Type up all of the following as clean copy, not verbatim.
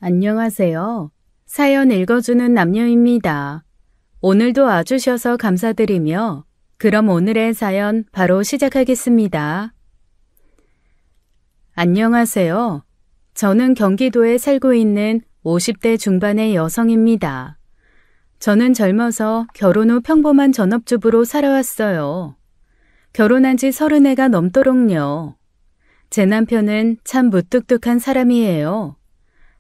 안녕하세요. 사연 읽어주는 남녀입니다. 오늘도 와주셔서 감사드리며 그럼 오늘의 사연 바로 시작하겠습니다. 안녕하세요. 저는 경기도에 살고 있는 50대 중반의 여성입니다. 저는 젊어서 결혼 후 평범한 전업주부로 살아왔어요. 결혼한 지 30해가 넘도록요. 제 남편은 참 무뚝뚝한 사람이에요.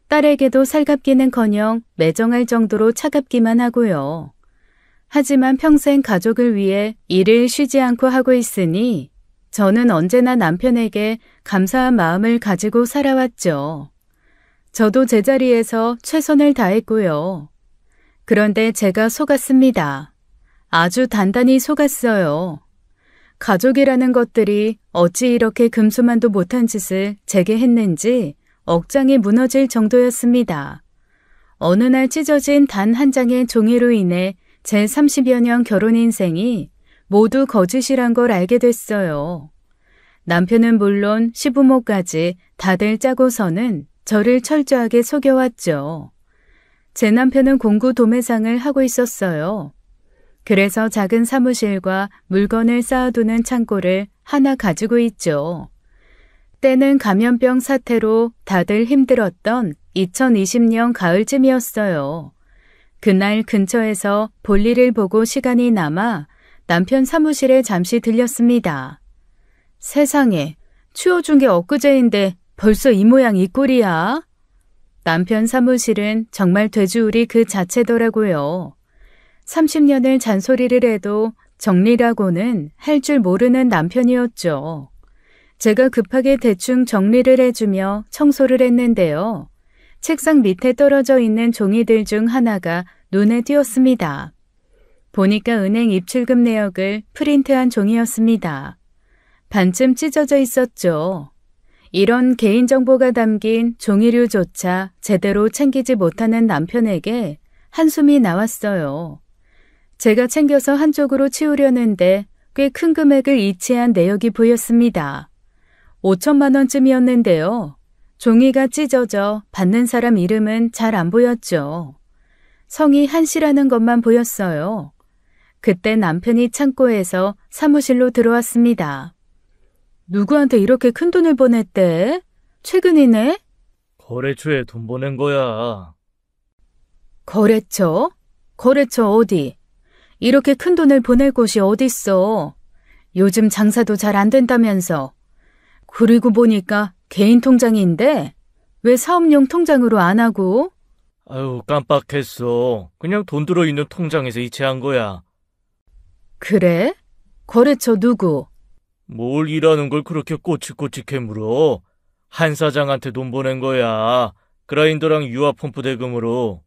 딸에게도 살갑기는커녕 매정할 정도로 차갑기만 하고요. 하지만 평생 가족을 위해 일을 쉬지 않고 하고 있으니 저는 언제나 남편에게 감사한 마음을 가지고 살아왔죠. 저도 제자리에서 최선을 다했고요. 그런데 제가 속았습니다. 아주 단단히 속았어요. 가족이라는 것들이 어찌 이렇게 금수만도 못한 짓을 제게 했는지 억장이 무너질 정도였습니다. 어느 날 찢어진 단 한 장의 종이로 인해 제 30여 년 결혼 인생이 모두 거짓이란 걸 알게 됐어요. 남편은 물론 시부모까지 다들 짜고서는 저를 철저하게 속여왔죠. 제 남편은 공구 도매상을 하고 있었어요. 그래서 작은 사무실과 물건을 쌓아두는 창고를 하나 가지고 있죠. 때는 감염병 사태로 다들 힘들었던 2020년 가을쯤이었어요. 그날 근처에서 볼일을 보고 시간이 남아 남편 사무실에 잠시 들렸습니다. 세상에, 치워준 게 엊그제인데 벌써 이 모양 이 꼴이야? 남편 사무실은 정말 돼지우리 그 자체더라고요. 30년을 잔소리를 해도 정리라고는 할 줄 모르는 남편이었죠. 제가 급하게 대충 정리를 해주며 청소를 했는데요. 책상 밑에 떨어져 있는 종이들 중 하나가 눈에 띄었습니다. 보니까 은행 입출금 내역을 프린트한 종이였습니다. 반쯤 찢어져 있었죠. 이런 개인정보가 담긴 종이류조차 제대로 챙기지 못하는 남편에게 한숨이 나왔어요. 제가 챙겨서 한쪽으로 치우려는데 꽤 큰 금액을 이체한 내역이 보였습니다. 5천만 원쯤이었는데요. 종이가 찢어져 받는 사람 이름은 잘 안 보였죠. 성이 한씨라는 것만 보였어요. 그때 남편이 창고에서 사무실로 들어왔습니다. 누구한테 이렇게 큰 돈을 보냈대? 최근이네? 거래처에 돈 보낸 거야. 거래처? 거래처 어디? 이렇게 큰 돈을 보낼 곳이 어딨어? 요즘 장사도 잘 안 된다면서. 그리고 보니까 개인 통장인데 왜 사업용 통장으로 안 하고? 아유, 깜빡했어. 그냥 돈 들어있는 통장에서 이체한 거야. 그래? 거래처 누구? 뭘 일하는 걸 그렇게 꼬치꼬치게 물어. 한 사장한테 돈 보낸 거야. 그라인더랑 유아펌프 대금으로.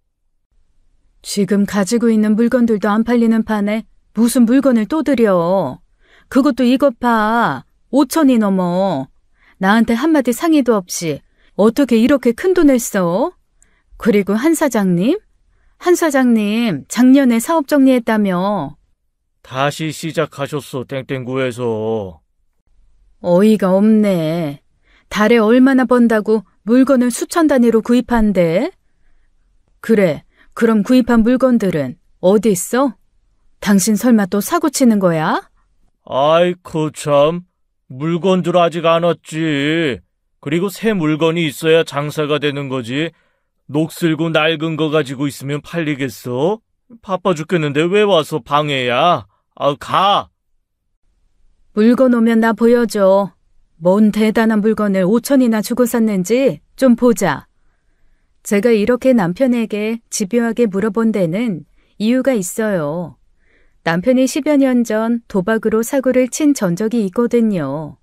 지금 가지고 있는 물건들도 안 팔리는 판에 무슨 물건을 또 들여. 그것도 이것 봐. 5천이 넘어. 나한테 한마디 상의도 없이 어떻게 이렇게 큰 돈을 써? 그리고 한 사장님? 한 사장님 작년에 사업 정리했다며. 다시 시작하셨어, 땡땡구에서. 어이가 없네. 달에 얼마나 번다고 물건을 수천 단위로 구입한대? 그래, 그럼 구입한 물건들은 어디 있어? 당신 설마 또 사고 치는 거야? 아이쿠 참, 물건들 아직 안 왔지. 그리고 새 물건이 있어야 장사가 되는 거지. 녹슬고 낡은 거 가지고 있으면 팔리겠어? 바빠 죽겠는데 왜 와서 방해야? 가! 물건 오면 나 보여줘. 뭔 대단한 물건을 5천이나 주고 샀는지 좀 보자. 제가 이렇게 남편에게 집요하게 물어본 데는 이유가 있어요. 남편이 10여 년 전 도박으로 사고를 친 전적이 있거든요.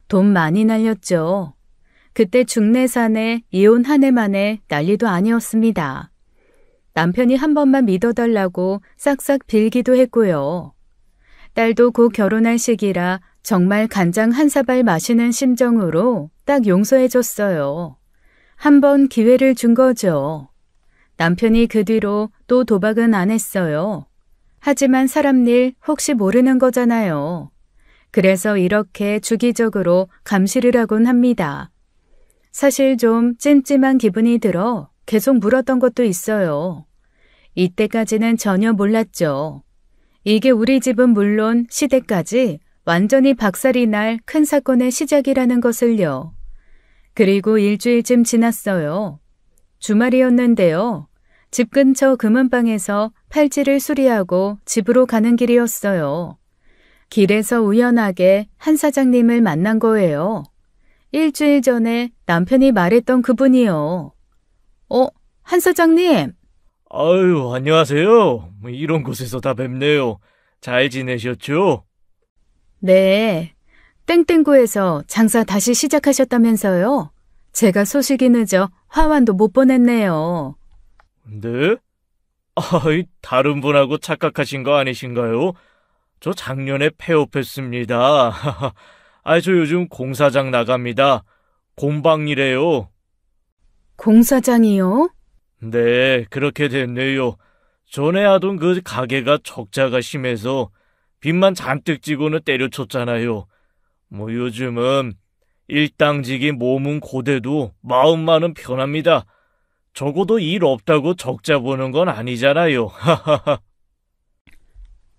돈 많이 날렸죠. 그때 중내산에 이혼 한 해 만에 난리도 아니었습니다. 남편이 한 번만 믿어달라고 싹싹 빌기도 했고요. 딸도 곧 결혼할 시기라 정말 간장 한 사발 마시는 심정으로 딱 용서해줬어요. 한 번 기회를 준 거죠. 남편이 그 뒤로 또 도박은 안 했어요. 하지만 사람 일 혹시 모르는 거잖아요. 그래서 이렇게 주기적으로 감시를 하곤 합니다. 사실 좀 찜찜한 기분이 들어 계속 물었던 것도 있어요. 이때까지는 전혀 몰랐죠. 이게 우리 집은 물론 시댁까지 완전히 박살이 날 큰 사건의 시작이라는 것을요. 그리고 일주일쯤 지났어요. 주말이었는데요. 집 근처 금은방에서 팔찌를 수리하고 집으로 가는 길이었어요. 길에서 우연하게 한 사장님을 만난 거예요. 일주일 전에 남편이 말했던 그분이요. 한 사장님! 아유, 안녕하세요. 이런 곳에서 다 뵙네요. 잘 지내셨죠? 네, 땡땡구에서 장사 다시 시작하셨다면서요? 제가 소식이 늦어 화환도 못 보냈네요. 네? 다른 분하고 착각하신 거 아니신가요? 저 작년에 폐업했습니다. 저 요즘 공사장 나갑니다. 공방이래요. 공사장이요? 네, 그렇게 됐네요. 전에 하던 그 가게가 적자가 심해서 빚만 잔뜩 지고는 때려쳤잖아요. 요즘은 일당직이 몸은 고돼도 마음만은 편합니다. 적어도 일 없다고 적자 보는 건 아니잖아요.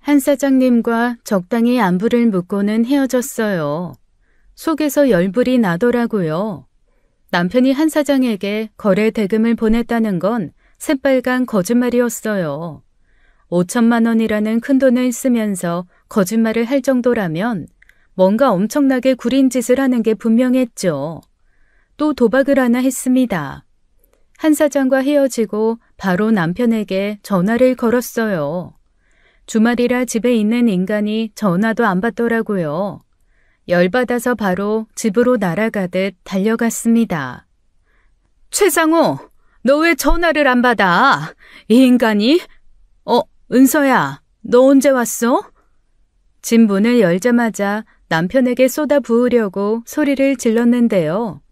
한 사장님과 적당히 안부를 묻고는 헤어졌어요. 속에서 열불이 나더라고요. 남편이 한 사장에게 거래 대금을 보냈다는 건 새빨간 거짓말이었어요. 5천만 원이라는 큰돈을 쓰면서 거짓말을 할 정도라면 뭔가 엄청나게 구린 짓을 하는 게 분명했죠. 또 도박을 하나 했습니다. 한 사장과 헤어지고 바로 남편에게 전화를 걸었어요. 주말이라 집에 있는 인간이 전화도 안 받더라고요. 열받아서 바로 집으로 날아가듯 달려갔습니다. 최상호, 너 왜 전화를 안 받아? 이 인간이? 은서야, 너 언제 왔어? 집 문을 열자마자 남편에게 쏟아 부으려고 소리를 질렀는데요.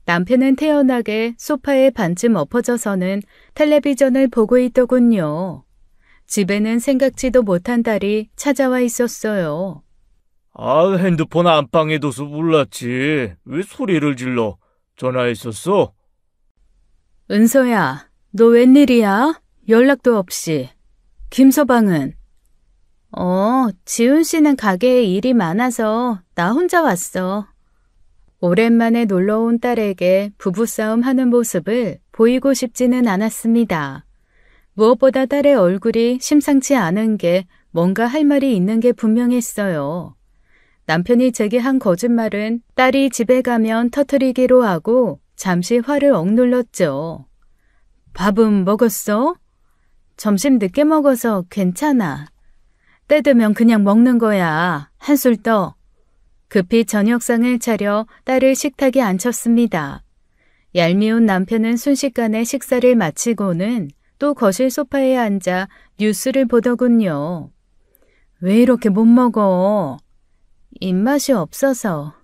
남편은 태연하게 소파에 반쯤 엎어져서는 텔레비전을 보고 있더군요. 집에는 생각지도 못한 딸이 찾아와 있었어요. 핸드폰 안방에 둬서 몰랐지. 왜 소리를 질러? 전화했었어? 은서야, 너 웬일이야? 연락도 없이. 김서방은? 지훈 씨는 가게에 일이 많아서 나 혼자 왔어. 오랜만에 놀러온 딸에게 부부싸움 하는 모습을 보이고 싶지는 않았습니다. 무엇보다 딸의 얼굴이 심상치 않은 게 뭔가 할 말이 있는 게 분명했어요. 남편이 제게 한 거짓말은 딸이 집에 가면 터뜨리기로 하고 잠시 화를 억눌렀죠. 밥은 먹었어? 점심 늦게 먹어서 괜찮아. 때 되면 그냥 먹는 거야. 한술 떠. 급히 저녁상을 차려 딸을 식탁에 앉혔습니다. 얄미운 남편은 순식간에 식사를 마치고는 또 거실 소파에 앉아 뉴스를 보더군요. 왜 이렇게 못 먹어? 입맛이 없어서.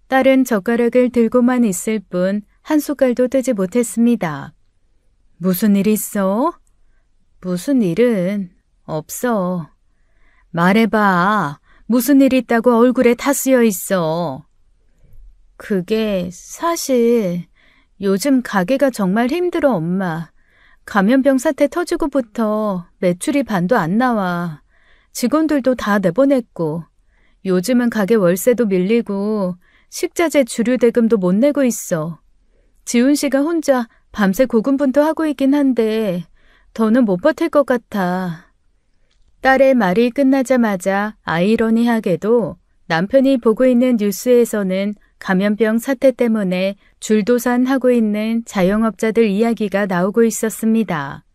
딸은 젓가락을 들고만 있을 뿐 한 숟갈도 뜨지 못했습니다. 무슨 일 있어? 무슨 일은 없어. 말해봐. 무슨 일 있다고 얼굴에 다 쓰여 있어. 그게 사실 요즘 가게가 정말 힘들어, 엄마. 감염병 사태 터지고부터 매출이 반도 안 나와. 직원들도 다 내보냈고 요즘은 가게 월세도 밀리고 식자재 주류 대금도 못 내고 있어. 지훈 씨가 혼자 밤새 고군분투 하고 있긴 한데 더는 못 버틸 것 같아. 딸의 말이 끝나자마자 아이러니하게도 남편이 보고 있는 뉴스에서는 감염병 사태 때문에 줄도산하고 있는 자영업자들 이야기가 나오고 있었습니다.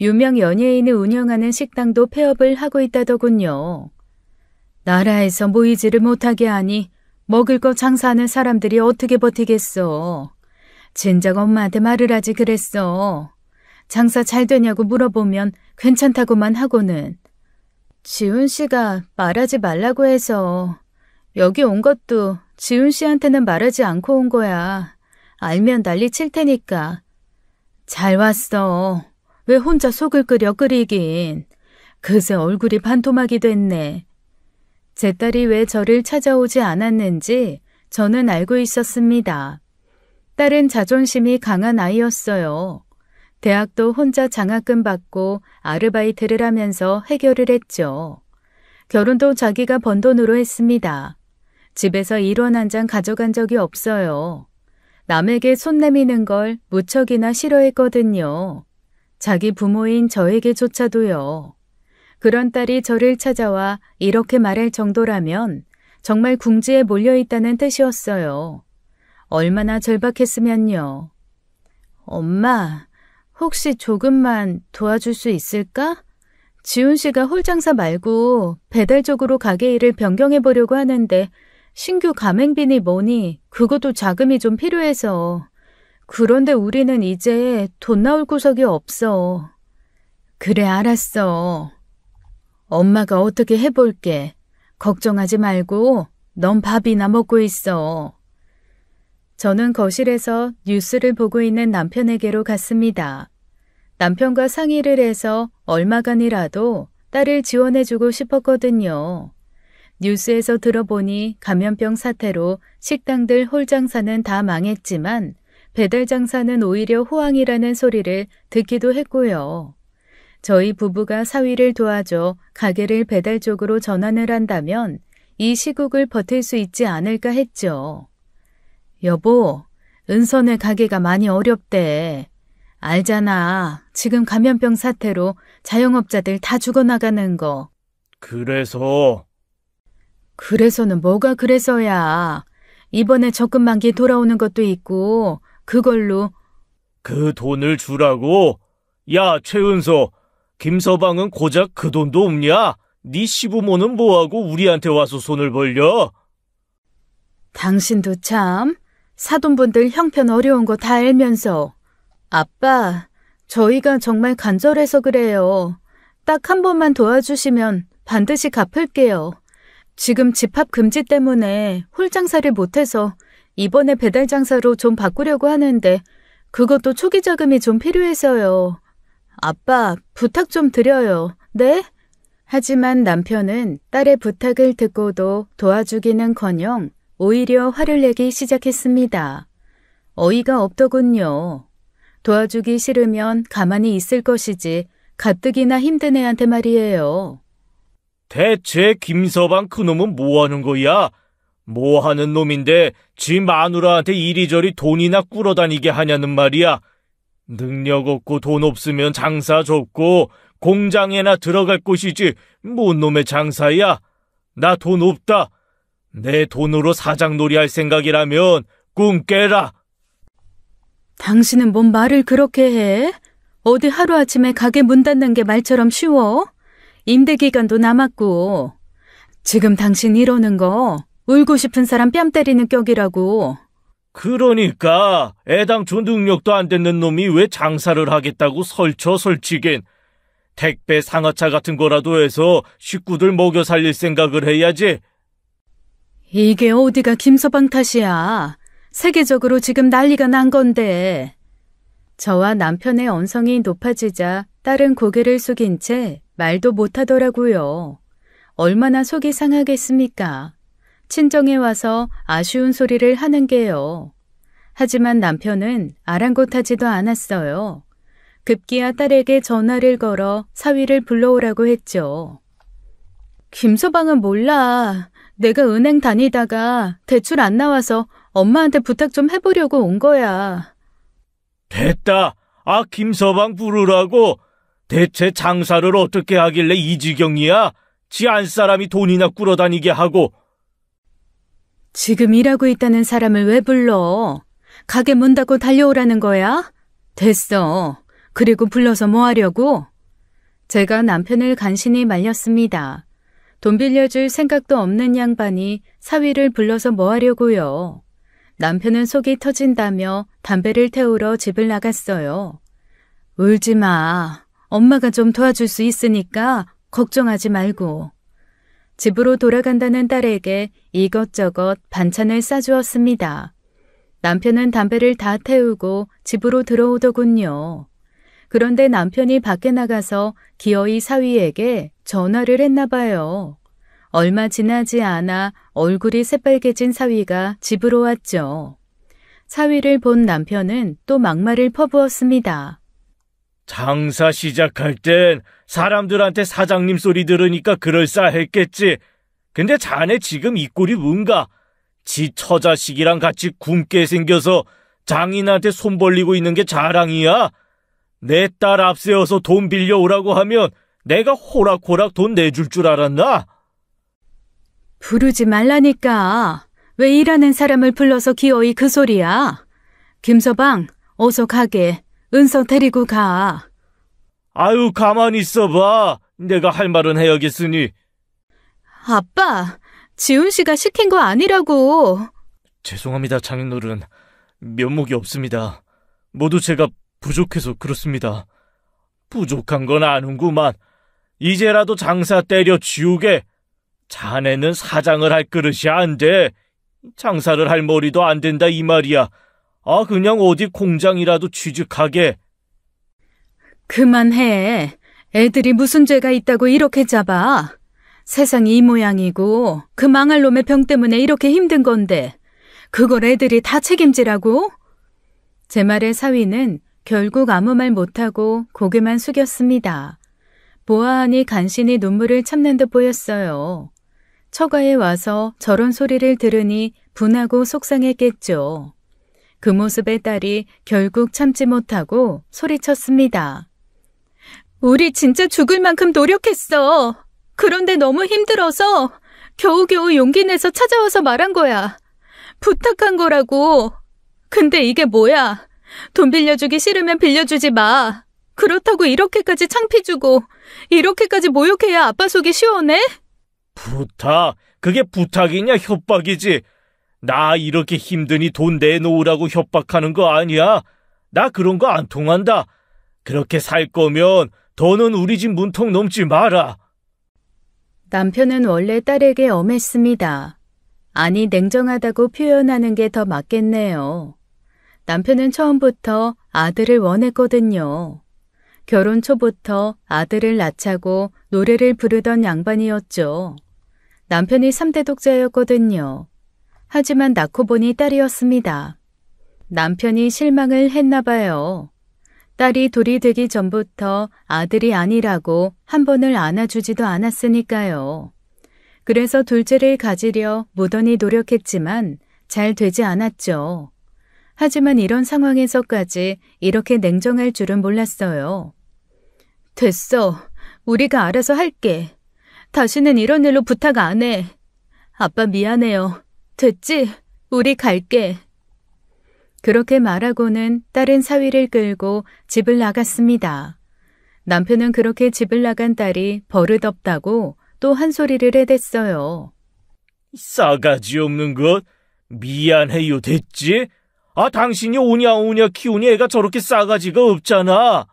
유명 연예인을 운영하는 식당도 폐업을 하고 있다더군요. 나라에서 모이지를 못하게 하니 먹을 거 장사하는 사람들이 어떻게 버티겠어. 진작 엄마한테 말을 하지 그랬어. 장사 잘 되냐고 물어보면 괜찮다고만 하고는. 지훈 씨가 말하지 말라고 해서 여기 온 것도 지훈 씨한테는 말하지 않고 온 거야. 알면 난리 칠 테니까. 잘 왔어. 왜 혼자 속을 끓이긴. 그새 얼굴이 반토막이 됐네. 제 딸이 왜 저를 찾아오지 않았는지 저는 알고 있었습니다. 딸은 자존심이 강한 아이였어요. 대학도 혼자 장학금 받고 아르바이트를 하면서 해결을 했죠. 결혼도 자기가 번 돈으로 했습니다. 집에서 1원 한 장 가져간 적이 없어요. 남에게 손 내미는 걸 무척이나 싫어했거든요. 자기 부모인 저에게조차도요. 그런 딸이 저를 찾아와 이렇게 말할 정도라면 정말 궁지에 몰려있다는 뜻이었어요. 얼마나 절박했으면요. 엄마, 혹시 조금만 도와줄 수 있을까? 지훈 씨가 홀장사 말고 배달 쪽으로 가게 일을 변경해 보려고 하는데 신규 가맹비니 뭐니 그것도 자금이 좀 필요해서. 그런데 우리는 이제 돈 나올 구석이 없어. 그래, 알았어. 엄마가 어떻게 해볼게. 걱정하지 말고 넌 밥이나 먹고 있어. 저는 거실에서 뉴스를 보고 있는 남편에게로 갔습니다. 남편과 상의를 해서 얼마간이라도 딸을 지원해주고 싶었거든요. 뉴스에서 들어보니 감염병 사태로 식당들 홀장사는 다 망했지만 배달 장사는 오히려 호황이라는 소리를 듣기도 했고요. 저희 부부가 사위를 도와줘 가게를 배달 쪽으로 전환을 한다면 이 시국을 버틸 수 있지 않을까 했죠. 여보, 은선의 가게가 많이 어렵대. 알잖아. 지금 감염병 사태로 자영업자들 다 죽어나가는 거. 그래서는 뭐가 그래서야. 이번에 적금만기 돌아오는 것도 있고 그걸로. 그 돈을 주라고? 야, 최은서, 김서방은 고작 그 돈도 없냐? 네 시부모는 뭐하고 우리한테 와서 손을 벌려? 당신도 참. 사돈분들 형편 어려운 거 다 알면서. 아빠, 저희가 정말 간절해서 그래요. 딱 한 번만 도와주시면 반드시 갚을게요. 지금 집합 금지 때문에 홀장사를 못해서 이번에 배달 장사로 좀 바꾸려고 하는데 그것도 초기 자금이 좀 필요해서요. 아빠, 부탁 좀 드려요. 네? 하지만 남편은 딸의 부탁을 듣고도 도와주기는커녕 오히려 화를 내기 시작했습니다. 어이가 없더군요. 도와주기 싫으면 가만히 있을 것이지 가뜩이나 힘든 애한테 말이에요. 대체 김서방 그놈은 뭐하는 거야? 뭐하는 놈인데 지 마누라한테 이리저리 돈이나 꿀어다니게 하냐는 말이야. 능력 없고 돈 없으면 장사 접고 공장에나 들어갈 곳이지 뭔 놈의 장사야. 나 돈 없다. 내 돈으로 사장놀이 할 생각이라면 꿈 깨라. 당신은 뭔 말을 그렇게 해? 어디 하루아침에 가게 문 닫는 게 말처럼 쉬워? 임대기간도 남았고. 지금 당신 이러는 거 울고 싶은 사람 뺨 때리는 격이라고. 그러니까 애당초 능력도 안 되는 놈이 왜 장사를 하겠다고 설치긴. 택배 상하차 같은 거라도 해서 식구들 먹여 살릴 생각을 해야지. 이게 어디가 김서방 탓이야. 세계적으로 지금 난리가 난 건데. 저와 남편의 언성이 높아지자 딸은 고개를 숙인 채 말도 못하더라고요. 얼마나 속이 상하겠습니까? 친정에 와서 아쉬운 소리를 하는 게요. 하지만 남편은 아랑곳하지도 않았어요. 급기야 딸에게 전화를 걸어 사위를 불러오라고 했죠. 김서방은 몰라. 내가 은행 다니다가 대출 안 나와서 엄마한테 부탁 좀 해보려고 온 거야. 됐다. 김서방 부르라고. 대체 장사를 어떻게 하길래 이 지경이야? 지 안 사람이 돈이나 꿀어다니게 하고. 지금 일하고 있다는 사람을 왜 불러? 가게 문 닫고 달려오라는 거야? 됐어. 그리고 불러서 뭐 하려고? 제가 남편을 간신히 말렸습니다. 돈 빌려줄 생각도 없는 양반이 사위를 불러서 뭐 하려고요? 남편은 속이 터진다며 담배를 태우러 집을 나갔어요. 울지 마. 엄마가 좀 도와줄 수 있으니까 걱정하지 말고. 집으로 돌아간다는 딸에게 이것저것 반찬을 싸주었습니다. 남편은 담배를 다 태우고 집으로 들어오더군요. 그런데 남편이 밖에 나가서 기어이 사위에게 전화를 했나 봐요. 얼마 지나지 않아 얼굴이 새빨개진 사위가 집으로 왔죠. 사위를 본 남편은 또 막말을 퍼부었습니다. 장사 시작할 땐 사람들한테 사장님 소리 들으니까 그럴싸했겠지. 근데 자네 지금 이 꼴이 뭔가? 지 처자식이랑 같이 굶게 생겨서 장인한테 손 벌리고 있는 게 자랑이야? 내 딸 앞세워서 돈 빌려오라고 하면 내가 호락호락 돈 내줄 줄 알았나? 부르지 말라니까. 왜 일하는 사람을 불러서 기어이 그 소리야? 김서방, 어서 가게. 은서 데리고 가. 아유, 가만히 있어봐. 내가 할 말은 해야겠으니. 아빠, 지훈 씨가 시킨 거 아니라고. 죄송합니다, 장인어른. 면목이 없습니다. 모두 제가 부족해서 그렇습니다. 부족한 건 아는구만. 이제라도 장사 때려 치우게. 자네는 사장을 할 그릇이 안 돼. 장사를 할 머리도 안 된다 이 말이야. 그냥 어디 공장이라도 취직하게. 그만해. 애들이 무슨 죄가 있다고 이렇게 잡아. 세상이 이 모양이고 그 망할 놈의 병 때문에 이렇게 힘든 건데 그걸 애들이 다 책임지라고? 제 말에 사위는 결국 아무 말 못하고 고개만 숙였습니다. 보아하니 간신히 눈물을 참는 듯 보였어요. 처가에 와서 저런 소리를 들으니 분하고 속상했겠죠. 그 모습에 딸이 결국 참지 못하고 소리쳤습니다. 우리 진짜 죽을 만큼 노력했어. 그런데 너무 힘들어서 겨우겨우 용기 내서 찾아와서 말한 거야. 부탁한 거라고. 근데 이게 뭐야? 돈 빌려주기 싫으면 빌려주지 마. 그렇다고 이렇게까지 창피 주고 이렇게까지 모욕해야 아빠 속이 시원해? 부탁? 그게 부탁이냐 협박이지? 나 이렇게 힘드니 돈 내놓으라고 협박하는 거 아니야? 나 그런 거 안 통한다. 그렇게 살 거면 더는 우리 집 문턱 넘지 마라. 남편은 원래 딸에게 엄했습니다. 아니 냉정하다고 표현하는 게 더 맞겠네요. 남편은 처음부터 아들을 원했거든요. 결혼 초부터 아들을 낳자고 노래를 부르던 양반이었죠. 남편이 3대 독자였거든요. 하지만 낳고 보니 딸이었습니다. 남편이 실망을 했나 봐요. 딸이 돌이 되기 전부터 아들이 아니라고 한 번을 안아주지도 않았으니까요. 그래서 둘째를 가지려 무던히 노력했지만 잘 되지 않았죠. 하지만 이런 상황에서까지 이렇게 냉정할 줄은 몰랐어요. 됐어. 우리가 알아서 할게. 다시는 이런 일로 부탁 안 해. 아빠 미안해요. 됐지? 우리 갈게. 그렇게 말하고는 딸은 사위를 끌고 집을 나갔습니다. 남편은 그렇게 집을 나간 딸이 버릇없다고 또 한 소리를 해댔어요. 싸가지 없는 것. 미안해요 됐지? 당신이 오냐 키우니 애가 저렇게 싸가지가 없잖아.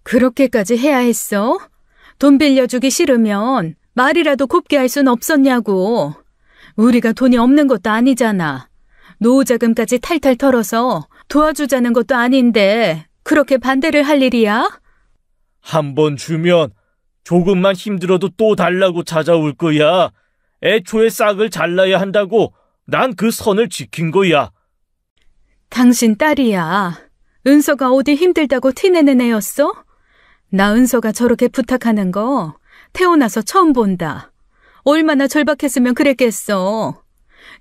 그렇게까지 해야 했어? 돈 빌려주기 싫으면 말이라도 곱게 할 순 없었냐고. 우리가 돈이 없는 것도 아니잖아. 노후자금까지 탈탈 털어서 도와주자는 것도 아닌데 그렇게 반대를 할 일이야? 한 번 주면 조금만 힘들어도 또 달라고 찾아올 거야. 애초에 싹을 잘라야 한다고 난 그 선을 지킨 거야. 당신 딸이야. 은서가 어디 힘들다고 티내는 애였어? 나 은서가 저렇게 부탁하는 거 태어나서 처음 본다. 얼마나 절박했으면 그랬겠어.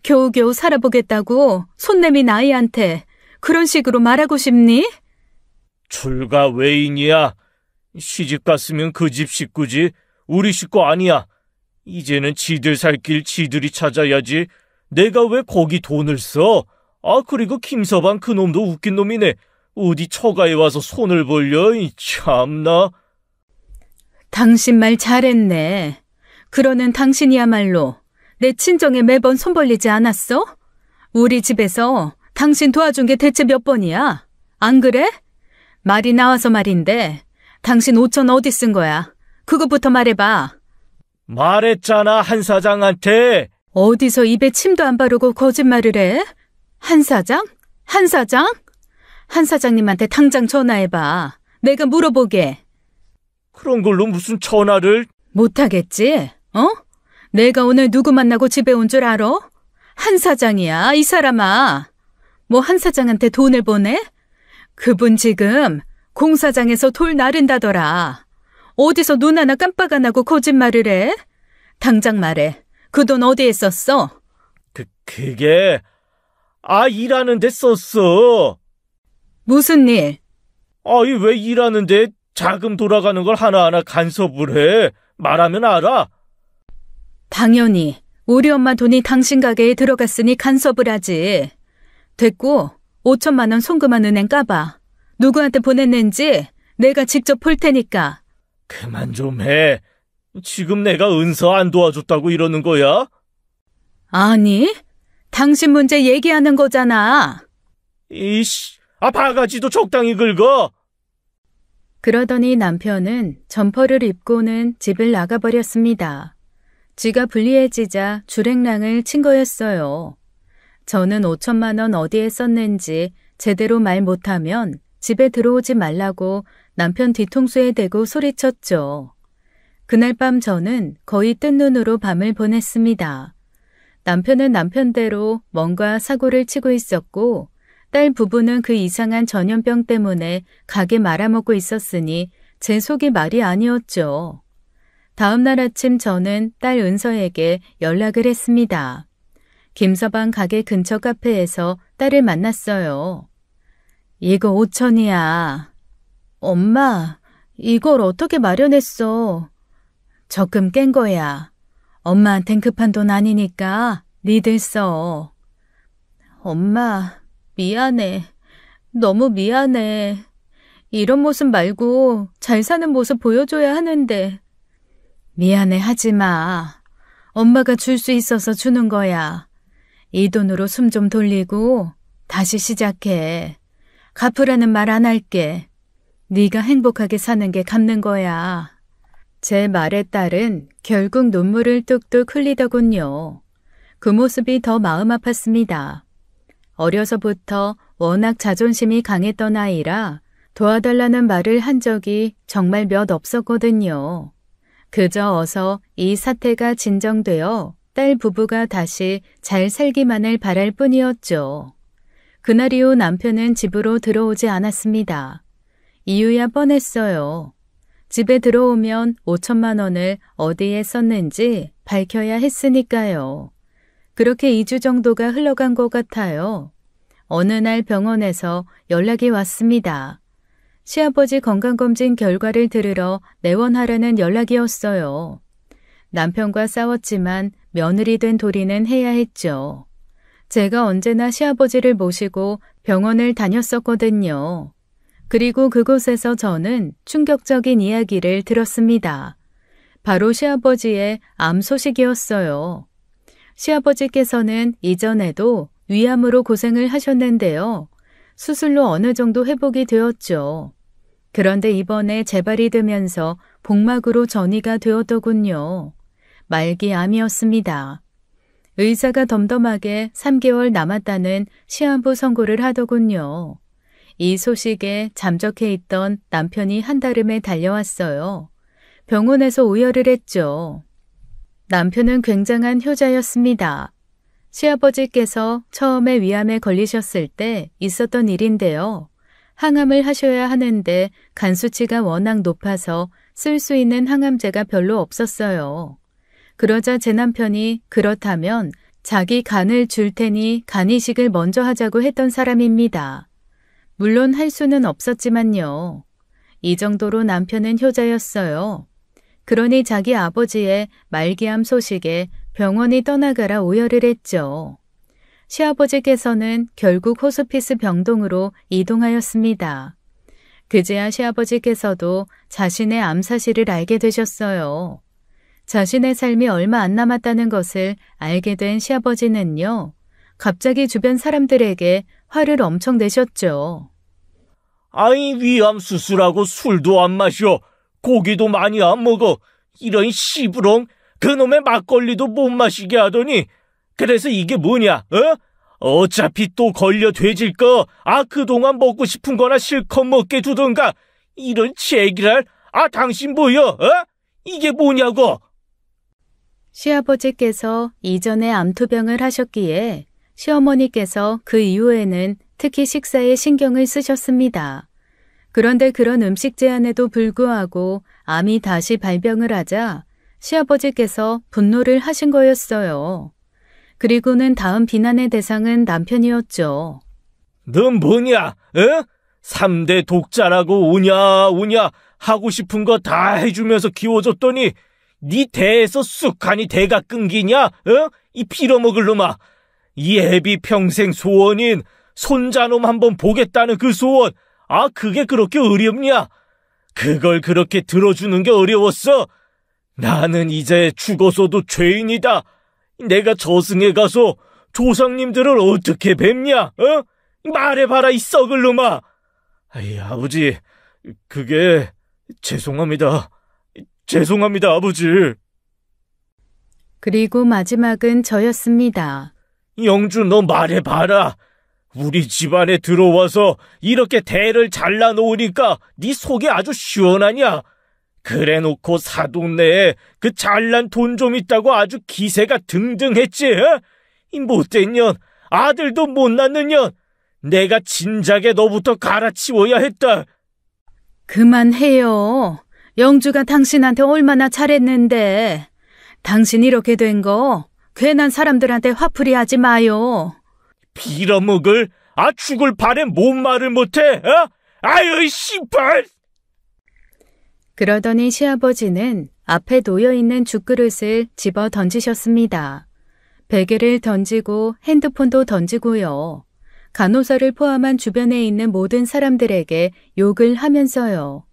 겨우겨우 살아보겠다고 손 내민 아이한테 그런 식으로 말하고 싶니? 출가 외인이야. 시집 갔으면 그 집 식구지 우리 식구 아니야. 이제는 지들 살 길 지들이 찾아야지. 내가 왜 거기 돈을 써? 그리고 김서방 그놈도 웃긴 놈이네. 어디 처가에 와서 손을 벌려. 참나. 당신 말 잘했네. 그러는 당신이야말로 내 친정에 매번 손 벌리지 않았어? 우리 집에서 당신 도와준 게 대체 몇 번이야? 안 그래? 말이 나와서 말인데 당신 5천 어디 쓴 거야? 그것부터 말해봐. 말했잖아 한 사장한테. 어디서 입에 침도 안 바르고 거짓말을 해? 한 사장? 한 사장? 한 사장님한테 당장 전화해봐. 내가 물어보게. 그런 걸로 무슨 전화를? 못하겠지? 내가 오늘 누구 만나고 집에 온 줄 알아? 한 사장이야, 이 사람아. 뭐 한 사장한테 돈을 보내? 그분 지금 공사장에서 돌 나른다더라. 어디서 눈 하나 깜빡 안 하고 거짓말을 해? 당장 말해. 그 돈 어디에 썼어? 그게 일하는데 썼어. 무슨 일? 아이, 왜 일하는데 자금 돌아가는 걸 하나하나 간섭을 해? 말하면 알아? 당연히 우리 엄마 돈이 당신 가게에 들어갔으니 간섭을 하지. 됐고 5천만 원 송금한 은행 까봐. 누구한테 보냈는지 내가 직접 볼 테니까. 그만 좀 해. 지금 내가 은서 안 도와줬다고 이러는 거야? 아니, 당신 문제 얘기하는 거잖아. 이씨, 바가지도 적당히 긁어. 그러더니 남편은 점퍼를 입고는 집을 나가버렸습니다. 쥐가 불리해지자 주랭랑을 친 거였어요. 저는 5천만 원 어디에 썼는지 제대로 말 못하면 집에 들어오지 말라고 남편 뒤통수에 대고 소리쳤죠. 그날 밤 저는 거의 뜬 눈으로 밤을 보냈습니다. 남편은 남편대로 뭔가 사고를 치고 있었고 딸 부부는 그 이상한 전염병 때문에 가게 말아먹고 있었으니 제 속이 말이 아니었죠. 다음 날 아침 저는 딸 은서에게 연락을 했습니다. 김서방 가게 근처 카페에서 딸을 만났어요. 이거 5천이야. 엄마, 이걸 어떻게 마련했어? 적금 깬 거야. 엄마한텐 급한 돈 아니니까 니들 써. 엄마, 미안해. 너무 미안해. 이런 모습 말고 잘 사는 모습 보여줘야 하는데. 미안해 하지 마. 엄마가 줄 수 있어서 주는 거야. 이 돈으로 숨 좀 돌리고 다시 시작해. 갚으라는 말 안 할게. 네가 행복하게 사는 게 갚는 거야. 제 말에 딸은 결국 눈물을 뚝뚝 흘리더군요. 그 모습이 더 마음 아팠습니다. 어려서부터 워낙 자존심이 강했던 아이라 도와달라는 말을 한 적이 정말 몇 없었거든요. 그저 어서 이 사태가 진정되어 딸 부부가 다시 잘 살기만을 바랄 뿐이었죠. 그날 이후 남편은 집으로 들어오지 않았습니다. 이유야 뻔했어요. 집에 들어오면 5천만 원을 어디에 썼는지 밝혀야 했으니까요. 그렇게 2주 정도가 흘러간 것 같아요. 어느 날 병원에서 연락이 왔습니다. 시아버지 건강검진 결과를 들으러 내원하라는 연락이었어요. 남편과 싸웠지만 며느리 된 도리는 해야 했죠. 제가 언제나 시아버지를 모시고 병원을 다녔었거든요. 그리고 그곳에서 저는 충격적인 이야기를 들었습니다. 바로 시아버지의 암 소식이었어요. 시아버지께서는 이전에도 위암으로 고생을 하셨는데요. 수술로 어느 정도 회복이 되었죠. 그런데 이번에 재발이 되면서 복막으로 전이가 되었더군요. 말기 암이었습니다. 의사가 덤덤하게 3개월 남았다는 시한부 선고를 하더군요. 이 소식에 잠적해 있던 남편이 한달음에 달려왔어요. 병원에서 오열을 했죠. 남편은 굉장한 효자였습니다. 시아버지께서 처음에 위암에 걸리셨을 때 있었던 일인데요. 항암을 하셔야 하는데 간 수치가 워낙 높아서 쓸 수 있는 항암제가 별로 없었어요. 그러자 제 남편이 그렇다면 자기 간을 줄 테니 간 이식을 먼저 하자고 했던 사람입니다. 물론 할 수는 없었지만요. 이 정도로 남편은 효자였어요. 그러니 자기 아버지의 말기암 소식에 병원이 떠나가라 오열을 했죠. 시아버지께서는 결국 호스피스 병동으로 이동하였습니다. 그제야 시아버지께서도 자신의 암 사실을 알게 되셨어요. 자신의 삶이 얼마 안 남았다는 것을 알게 된 시아버지는요. 갑자기 주변 사람들에게 화를 엄청 내셨죠. 아이, 위암 수술하고 술도 안 마셔. 고기도 많이 안 먹어. 이런 씨부렁. 그놈의 막걸리도 못 마시게 하더니. 그래서 이게 뭐냐? 어차피 또 걸려 돼질 거. 그동안 먹고 싶은 거나 실컷 먹게 두던가. 이런 제기랄. 당신 뭐여? 이게 뭐냐고. 시아버지께서 이전에 암투병을 하셨기에 시어머니께서 그 이후에는 특히 식사에 신경을 쓰셨습니다. 그런데 그런 음식 제한에도 불구하고 암이 다시 발병을 하자 시아버지께서 분노를 하신 거였어요. 그리고는 다음 비난의 대상은 남편이었죠. 넌 뭐냐? 어? 3대 독자라고 우냐 하고 싶은 거 다 해주면서 키워줬더니 네 대에서 쑥하니 대가 끊기냐? 어? 이 빌어먹을 놈아. 이 애비 평생 소원인 손자놈 한번 보겠다는 그 소원. 아, 그게 그렇게 어렵냐? 그걸 그렇게 들어주는 게 어려웠어? 나는 이제 죽어서도 죄인이다. 내가 저승에 가서 조상님들을 어떻게 뵙냐? 어? 말해봐라, 이 썩을 놈아. 아이, 아버지, 그게 죄송합니다. 죄송합니다, 아버지. 그리고 마지막은 저였습니다. 영주, 너 말해봐라. 우리 집안에 들어와서 이렇게 대를 잘라놓으니까 네 속이 아주 시원하냐? 그래놓고 사돈네에 그 잘난 돈 좀 있다고 아주 기세가 등등했지? 어? 이 못된 년, 아들도 못 낳는 년, 내가 진작에 너부터 갈아치워야 했다. 그만해요. 영주가 당신한테 얼마나 잘했는데. 당신 이렇게 된 거 괜한 사람들한테 화풀이 하지 마요. 빌어먹을? 아, 죽을 바래 뭔 말을 못해? 어? 아유, 씨발! 그러더니 시아버지는 앞에 놓여있는 죽그릇을 집어 던지셨습니다. 베개를 던지고 핸드폰도 던지고요. 간호사를 포함한 주변에 있는 모든 사람들에게 욕을 하면서요.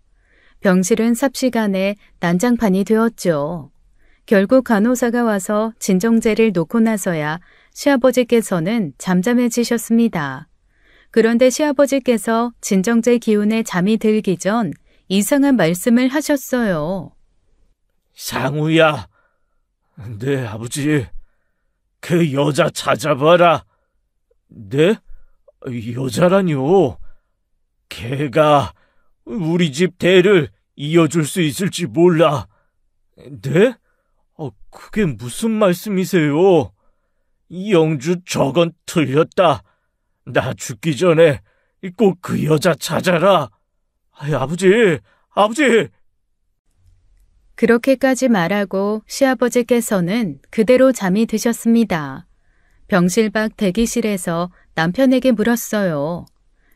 병실은 삽시간에 난장판이 되었죠. 결국 간호사가 와서 진정제를 놓고 나서야 시아버지께서는 잠잠해지셨습니다. 그런데 시아버지께서 진정제 기운에 잠이 들기 전 이상한 말씀을 하셨어요. 상우야, 네 아버지, 그 여자 찾아봐라. 네? 여자라뇨? 걔가 우리 집 대를 이어줄 수 있을지 몰라. 네? 그게 무슨 말씀이세요? 이 영주 저건 틀렸다. 나 죽기 전에 꼭 그 여자 찾아라. 아버지, 아버지! 그렇게까지 말하고 시아버지께서는 그대로 잠이 드셨습니다. 병실 밖 대기실에서 남편에게 물었어요.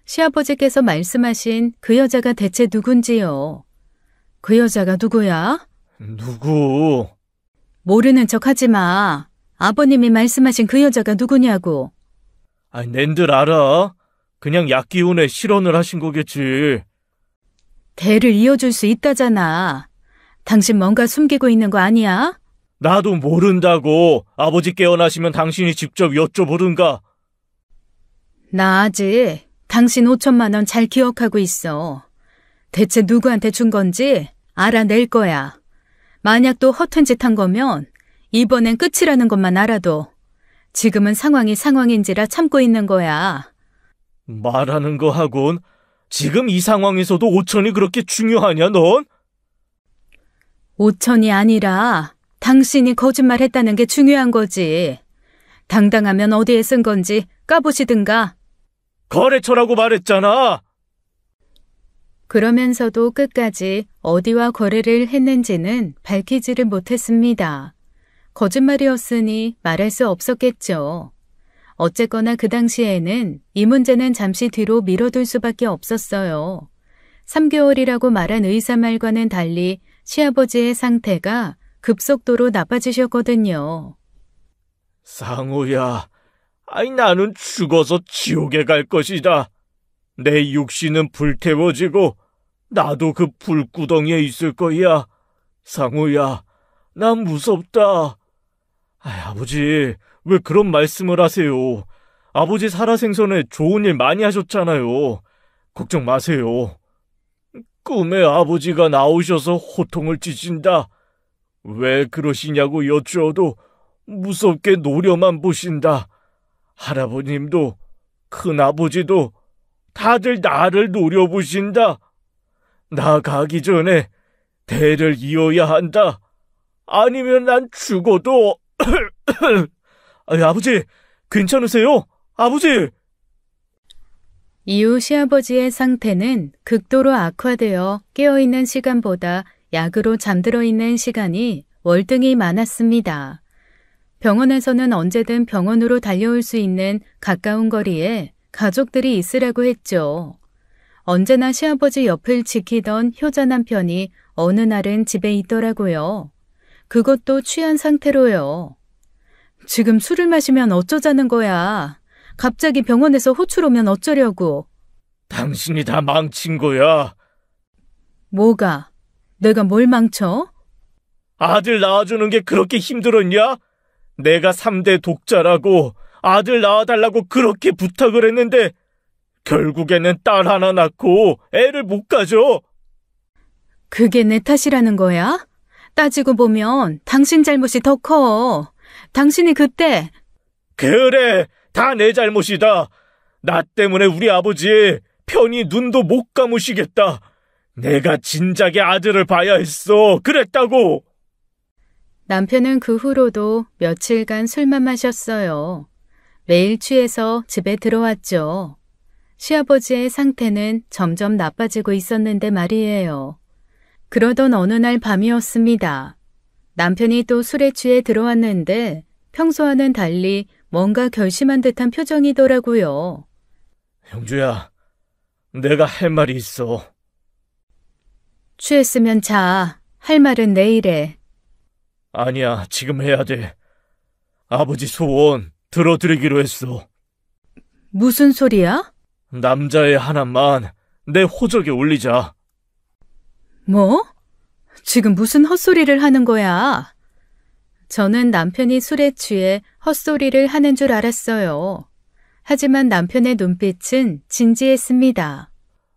시아버지께서 말씀하신 그 여자가 대체 누군지요? 그 여자가 누구야? 누구? 모르는 척 하지 마. 아버님이 말씀하신 그 여자가 누구냐고. 낸들 알아. 그냥 약 기운에 실언을 하신 거겠지. 대를 이어줄 수 있다잖아. 당신 뭔가 숨기고 있는 거 아니야? 나도 모른다고. 아버지 깨어나시면 당신이 직접 여쭤보든가. 나 아직 당신 5천만 원 잘 기억하고 있어. 대체 누구한테 준 건지 알아낼 거야. 만약 또 허튼 짓 한 거면 이번엔 끝이라는 것만 알아도 지금은 상황이 상황인지라 참고 있는 거야. 말하는 거 하곤 지금 이 상황에서도 5천이 그렇게 중요하냐 넌? 5천이 아니라 당신이 거짓말했다는 게 중요한 거지. 당당하면 어디에 쓴 건지 까보시든가. 거래처라고 말했잖아. 그러면서도 끝까지 어디와 거래를 했는지는 밝히지를 못했습니다. 거짓말이었으니 말할 수 없었겠죠. 어쨌거나 그 당시에는 이 문제는 잠시 뒤로 미뤄둘 수밖에 없었어요. 3개월이라고 말한 의사 말과는 달리 시아버지의 상태가 급속도로 나빠지셨거든요. 상우야, 나는 죽어서 지옥에 갈 것이다. 내 육신은 불태워지고 나도 그 불구덩이에 있을 거야. 상우야, 난 무섭다. 아버지, 왜 그런 말씀을 하세요? 아버지 살아생전에 좋은 일 많이 하셨잖아요. 걱정 마세요. 꿈에 아버지가 나오셔서 호통을 찌신다. 왜 그러시냐고 여쭈어도 무섭게 노려만 보신다. 할아버님도 큰아버지도 다들 나를 노려보신다. 나 가기 전에 대를 이어야 한다. 아니면 난 죽어도... 아버지, 괜찮으세요? 아버지! 이후 시아버지의 상태는 극도로 악화되어 깨어있는 시간보다 약으로 잠들어 있는 시간이 월등히 많았습니다. 병원에서는 언제든 병원으로 달려올 수 있는 가까운 거리에 가족들이 있으라고 했죠. 언제나 시아버지 옆을 지키던 효자 남편이 어느 날은 집에 있더라고요. 그것도 취한 상태로요. 지금 술을 마시면 어쩌자는 거야. 갑자기 병원에서 호출 오면 어쩌려고. 당신이 다 망친 거야. 뭐가? 내가 뭘 망쳐? 아들 낳아주는 게 그렇게 힘들었냐? 내가 3대 독자라고 아들 낳아달라고 그렇게 부탁을 했는데 결국에는 딸 하나 낳고 애를 못 가져. 그게 내 탓이라는 거야? 따지고 보면 당신 잘못이 더 커. 당신이 그때... 그래, 다 내 잘못이다. 나 때문에 우리 아버지 편히 눈도 못 감으시겠다. 내가 진작에 아들을 봐야 했어. 그랬다고. 남편은 그 후로도 며칠간 술만 마셨어요. 매일 취해서 집에 들어왔죠. 시아버지의 상태는 점점 나빠지고 있었는데 말이에요. 그러던 어느 날 밤이었습니다. 남편이 또 술에 취해 들어왔는데 평소와는 달리 뭔가 결심한 듯한 표정이더라고요. 형주야, 내가 할 말이 있어. 취했으면 자. 할 말은 내일에. 아니야, 지금 해야 돼. 아버지 소원 들어드리기로 했어. 무슨 소리야? 남자애 하나만 내 호적에 올리자. 뭐? 지금 무슨 헛소리를 하는 거야? 저는 남편이 술에 취해 헛소리를 하는 줄 알았어요. 하지만 남편의 눈빛은 진지했습니다.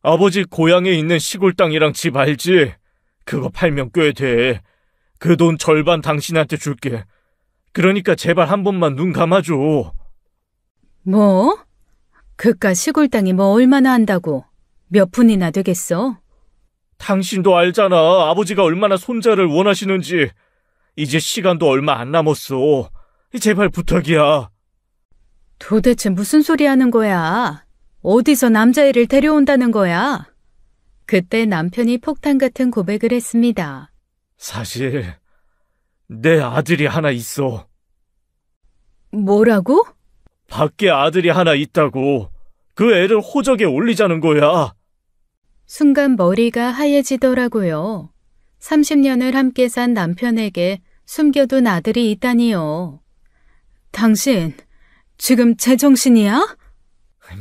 아버지 고향에 있는 시골 땅이랑 집 알지? 그거 팔면 꽤 돼. 그 돈 절반 당신한테 줄게. 그러니까 제발 한 번만 눈 감아줘. 뭐? 그깟 시골 땅이 뭐 얼마나 한다고? 몇 푼이나 되겠어? 당신도 알잖아. 아버지가 얼마나 손자를 원하시는지. 이제 시간도 얼마 안 남았어. 제발 부탁이야. 도대체 무슨 소리 하는 거야? 어디서 남자애를 데려온다는 거야? 그때 남편이 폭탄 같은 고백을 했습니다. 사실 내 아들이 하나 있어. 뭐라고? 밖에 아들이 하나 있다고. 그 애를 호적에 올리자는 거야. 순간 머리가 하얘지더라고요. 30년을 함께 산 남편에게 숨겨둔 아들이 있다니요. 당신, 지금 제정신이야?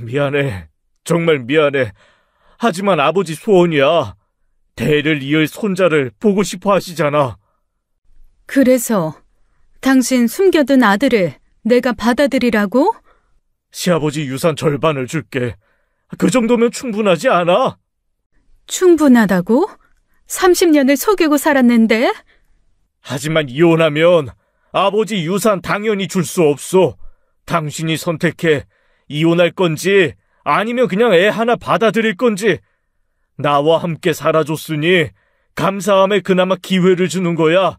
미안해. 정말 미안해. 하지만 아버지 소원이야. 대를 이을 손자를 보고 싶어 하시잖아. 그래서 당신 숨겨둔 아들을 내가 받아들이라고? 시아버지 유산 절반을 줄게. 그 정도면 충분하지 않아? 충분하다고? 30년을 속이고 살았는데? 하지만 이혼하면 아버지 유산 당연히 줄 수 없어. 당신이 선택해. 이혼할 건지 아니면 그냥 애 하나 받아들일 건지. 나와 함께 살아줬으니 감사함에 그나마 기회를 주는 거야.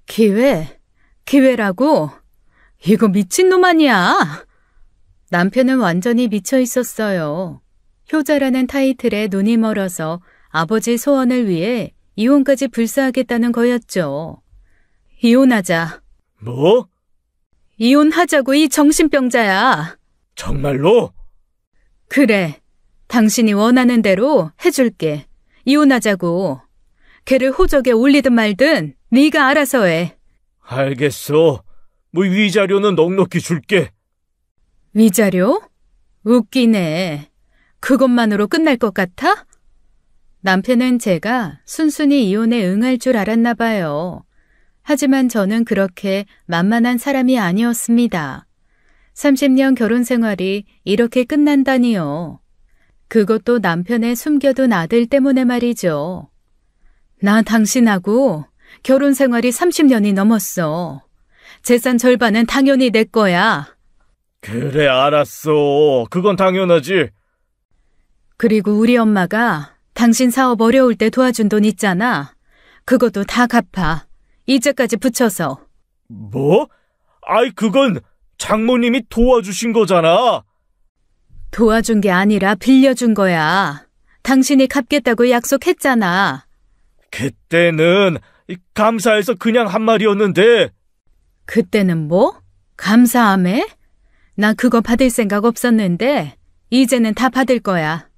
기회? 기회라고? 이거 미친놈 아니야? 남편은 완전히 미쳐 있었어요. 효자라는 타이틀에 눈이 멀어서 아버지 소원을 위해 이혼까지 불사하겠다는 거였죠. 이혼하자. 뭐? 이혼하자고 이 정신병자야. 정말로? 그래. 당신이 원하는 대로 해줄게. 이혼하자고. 걔를 호적에 올리든 말든 네가 알아서 해. 알겠어. 뭐 위자료는 넉넉히 줄게. 위자료? 웃기네. 그것만으로 끝날 것 같아? 남편은 제가 순순히 이혼에 응할 줄 알았나 봐요. 하지만 저는 그렇게 만만한 사람이 아니었습니다. 30년 결혼 생활이 이렇게 끝난다니요. 그것도 남편의 숨겨둔 아들 때문에 말이죠. 나 당신하고 결혼 생활이 30년이 넘었어. 재산 절반은 당연히 내 거야. 그래, 알았어. 그건 당연하지. 그리고 우리 엄마가 당신 사업 어려울 때 도와준 돈 있잖아. 그것도 다 갚아. 이자까지 붙여서. 뭐? 아이, 그건 장모님이 도와주신 거잖아. 도와준 게 아니라 빌려준 거야. 당신이 갚겠다고 약속했잖아. 그때는 감사해서 그냥 한 말이었는데. 그때는 뭐? 감사함에? 나 그거 받을 생각 없었는데 이제는 다 받을 거야.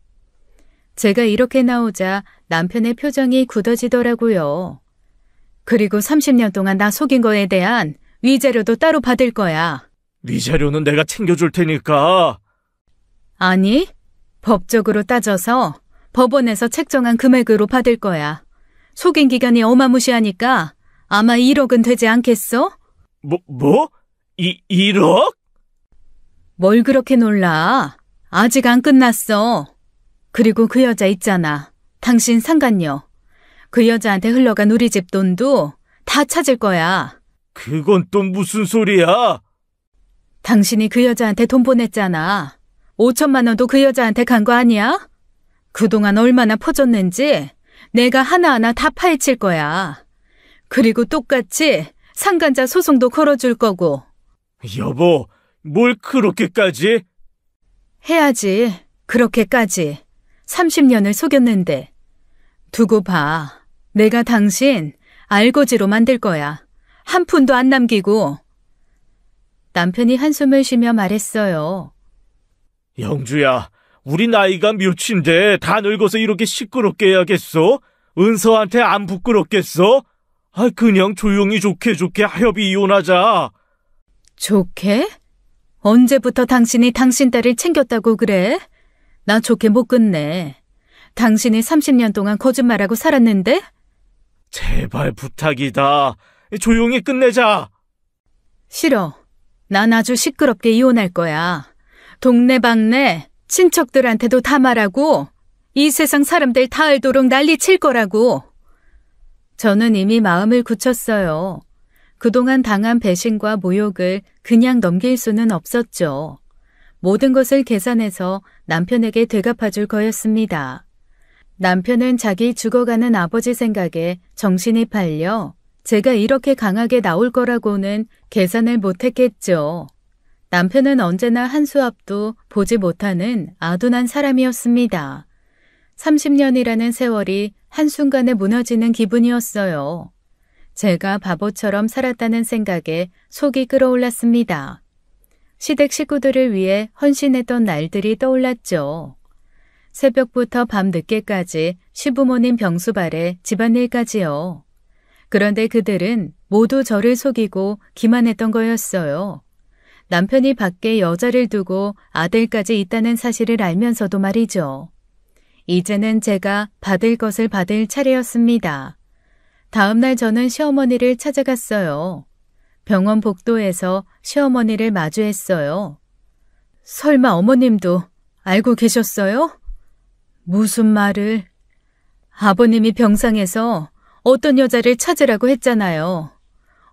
제가 이렇게 나오자 남편의 표정이 굳어지더라고요. 그리고 30년 동안 나 속인 거에 대한 위자료도 따로 받을 거야. 위자료는 내가 챙겨줄 테니까. 아니, 법적으로 따져서 법원에서 책정한 금액으로 받을 거야. 속인 기간이 어마무시하니까 아마 1억은 되지 않겠어? 뭐? 1억? 뭘 그렇게 놀라? 아직 안 끝났어. 그리고 그 여자 있잖아. 당신 상간녀. 그 여자한테 흘러간 우리 집 돈도 다 찾을 거야. 그건 또 무슨 소리야? 당신이 그 여자한테 돈 보냈잖아. 5천만 원도 그 여자한테 간 거 아니야? 그동안 얼마나 퍼졌는지 내가 하나하나 다 파헤칠 거야. 그리고 똑같이 상간자 소송도 걸어줄 거고. 여보, 뭘 그렇게까지? 해야지. 그렇게까지. 30년을 속였는데. 두고 봐. 내가 당신 알거지로 만들 거야. 한 푼도 안 남기고. 남편이 한숨을 쉬며 말했어요. 영주야, 우리 나이가 몇인데 다 늙어서 이렇게 시끄럽게 해야겠어? 은서한테 안 부끄럽겠어? 그냥 조용히 좋게 하협이 이혼하자. 좋게? 언제부터 당신이 당신 딸을 챙겼다고 그래? 나 좋게 못 끝내. 당신이 30년 동안 거짓말하고 살았는데? 제발 부탁이다. 조용히 끝내자. 싫어. 난 아주 시끄럽게 이혼할 거야. 동네방네 친척들한테도 다 말하고 이 세상 사람들 다 알도록 난리 칠 거라고. 저는 이미 마음을 굳혔어요. 그동안 당한 배신과 모욕을 그냥 넘길 수는 없었죠. 모든 것을 계산해서 남편에게 되갚아줄 거였습니다. 남편은 자기 죽어가는 아버지 생각에 정신이 팔려 제가 이렇게 강하게 나올 거라고는 계산을 못했겠죠. 남편은 언제나 한 수 앞도 보지 못하는 아둔한 사람이었습니다. 30년이라는 세월이 한순간에 무너지는 기분이었어요. 제가 바보처럼 살았다는 생각에 속이 끓어올랐습니다. 시댁 식구들을 위해 헌신했던 날들이 떠올랐죠. 새벽부터 밤 늦게까지 시부모님 병수발에 집안일까지요. 그런데 그들은 모두 저를 속이고 기만했던 거였어요. 남편이 밖에 여자를 두고 아들까지 있다는 사실을 알면서도 말이죠. 이제는 제가 받을 것을 받을 차례였습니다. 다음 날 저는 시어머니를 찾아갔어요. 병원 복도에서 시어머니를 마주했어요. 설마 어머님도 알고 계셨어요? 무슨 말을? 아버님이 병상에서 어떤 여자를 찾으라고 했잖아요.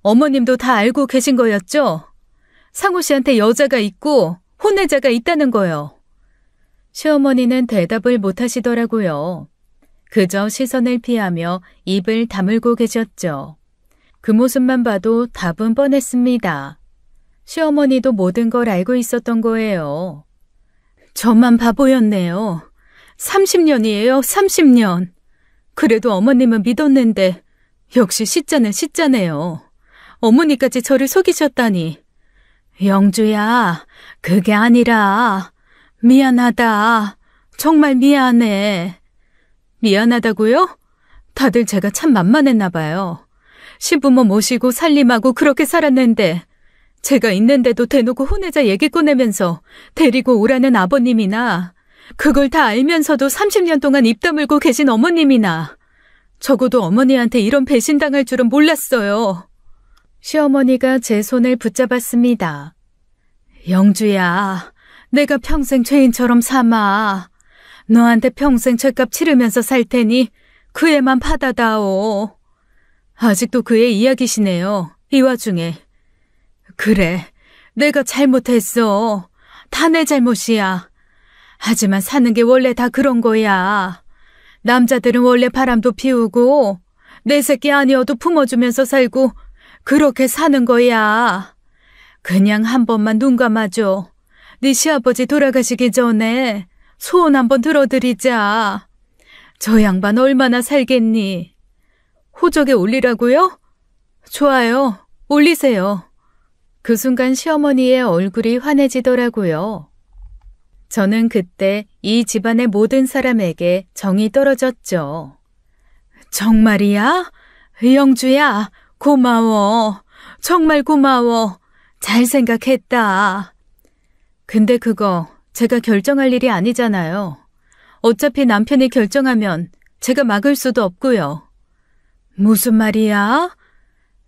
어머님도 다 알고 계신 거였죠? 상우 씨한테 여자가 있고 혼외자가 있다는 거요. 시어머니는 대답을 못 하시더라고요. 그저 시선을 피하며 입을 다물고 계셨죠. 그 모습만 봐도 답은 뻔했습니다. 시어머니도 모든 걸 알고 있었던 거예요. 저만 바보였네요. 30년이에요, 30년. 그래도 어머님은 믿었는데 역시 시자는 시자네요. 어머니까지 저를 속이셨다니. 영주야, 그게 아니라 미안하다. 정말 미안해. 미안하다고요? 다들 제가 참 만만했나 봐요. 시부모 모시고 살림하고 그렇게 살았는데 제가 있는데도 대놓고 혼외자 얘기 꺼내면서 데리고 오라는 아버님이나 그걸 다 알면서도 30년 동안 입 다물고 계신 어머님이나 적어도 어머니한테 이런 배신당할 줄은 몰랐어요. 시어머니가 제 손을 붙잡았습니다. 영주야, 내가 평생 죄인처럼 삼아. 너한테 평생 죄값 치르면서 살 테니 그 애만 받아다오. 아직도 그 애 이야기시네요. 이 와중에. 그래, 내가 잘못했어. 다 내 잘못이야. 하지만 사는 게 원래 다 그런 거야. 남자들은 원래 바람도 피우고 내 새끼 아니어도 품어주면서 살고 그렇게 사는 거야. 그냥 한 번만 눈 감아줘. 네 시아버지 돌아가시기 전에 소원 한번 들어드리자. 저 양반 얼마나 살겠니? 호적에 올리라고요? 좋아요. 올리세요. 그 순간 시어머니의 얼굴이 환해지더라고요. 저는 그때 이 집안의 모든 사람에게 정이 떨어졌죠. 정말이야? 영주야, 고마워. 정말 고마워. 잘 생각했다. 근데 그거 제가 결정할 일이 아니잖아요. 어차피 남편이 결정하면 제가 막을 수도 없고요. 무슨 말이야?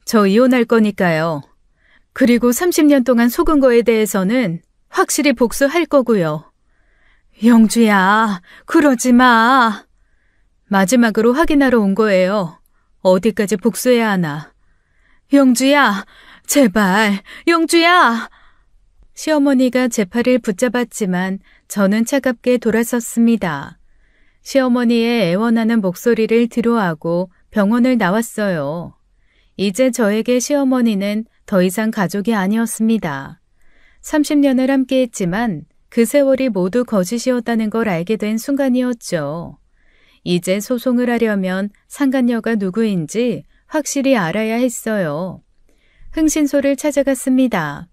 저 이혼할 거니까요. 그리고 30년 동안 속은 거에 대해서는 확실히 복수할 거고요. 영주야, 그러지 마. 마지막으로 확인하러 온 거예요. 어디까지 복수해야 하나. 영주야, 제발, 영주야. 시어머니가 제 팔을 붙잡았지만 저는 차갑게 돌아섰습니다. 시어머니의 애원하는 목소리를 뒤로하고 병원을 나왔어요. 이제 저에게 시어머니는 더 이상 가족이 아니었습니다. 30년을 함께했지만 그 세월이 모두 거짓이었다는 걸 알게 된 순간이었죠. 이제 소송을 하려면 상간녀가 누구인지 확실히 알아야 했어요. 흥신소를 찾아갔습니다.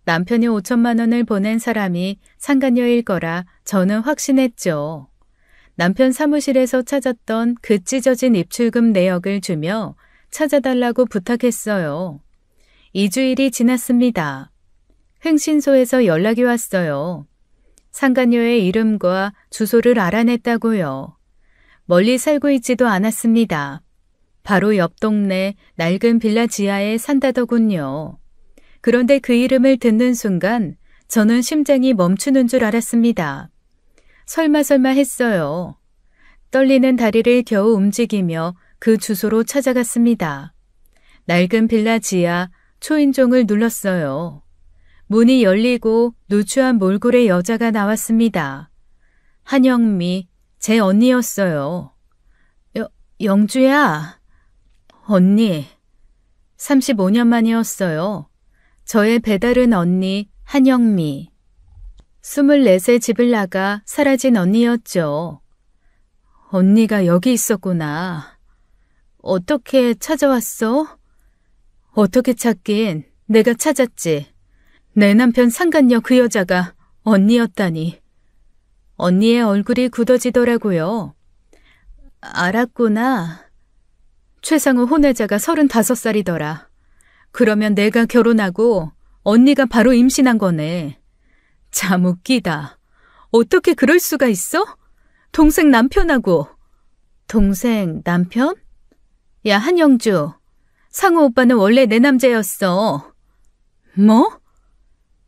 남편이 5천만 원을 보낸 사람이 상간녀일 거라 저는 확신했죠. 남편 사무실에서 찾았던 그 찢어진 입출금 내역을 주며 찾아달라고 부탁했어요. 2주일이 지났습니다. 흥신소에서 연락이 왔어요. 상간녀의 이름과 주소를 알아냈다고요. 멀리 살고 있지도 않았습니다. 바로 옆 동네 낡은 빌라 지하에 산다더군요. 그런데 그 이름을 듣는 순간 저는 심장이 멈추는 줄 알았습니다. 설마 했어요. 떨리는 다리를 겨우 움직이며 그 주소로 찾아갔습니다. 낡은 빌라 지하 초인종을 눌렀어요. 문이 열리고 누추한 몰골의 여자가 나왔습니다. 한영미, 제 언니였어요. 영주야. 언니. 35년 만이었어요. 저의 배다른 언니 한영미. 24세 집을 나가 사라진 언니였죠. 언니가 여기 있었구나. 어떻게 찾아왔어? 어떻게 찾긴 내가 찾았지. 내 남편 상간녀 그 여자가 언니였다니. 언니의 얼굴이 굳어지더라고요. 알았구나. 최상우 혼외자가 35살이더라. 그러면 내가 결혼하고 언니가 바로 임신한 거네. 참 웃기다. 어떻게 그럴 수가 있어? 동생 남편하고. 동생 남편? 야, 한영주. 상우 오빠는 원래 내 남자였어. 뭐?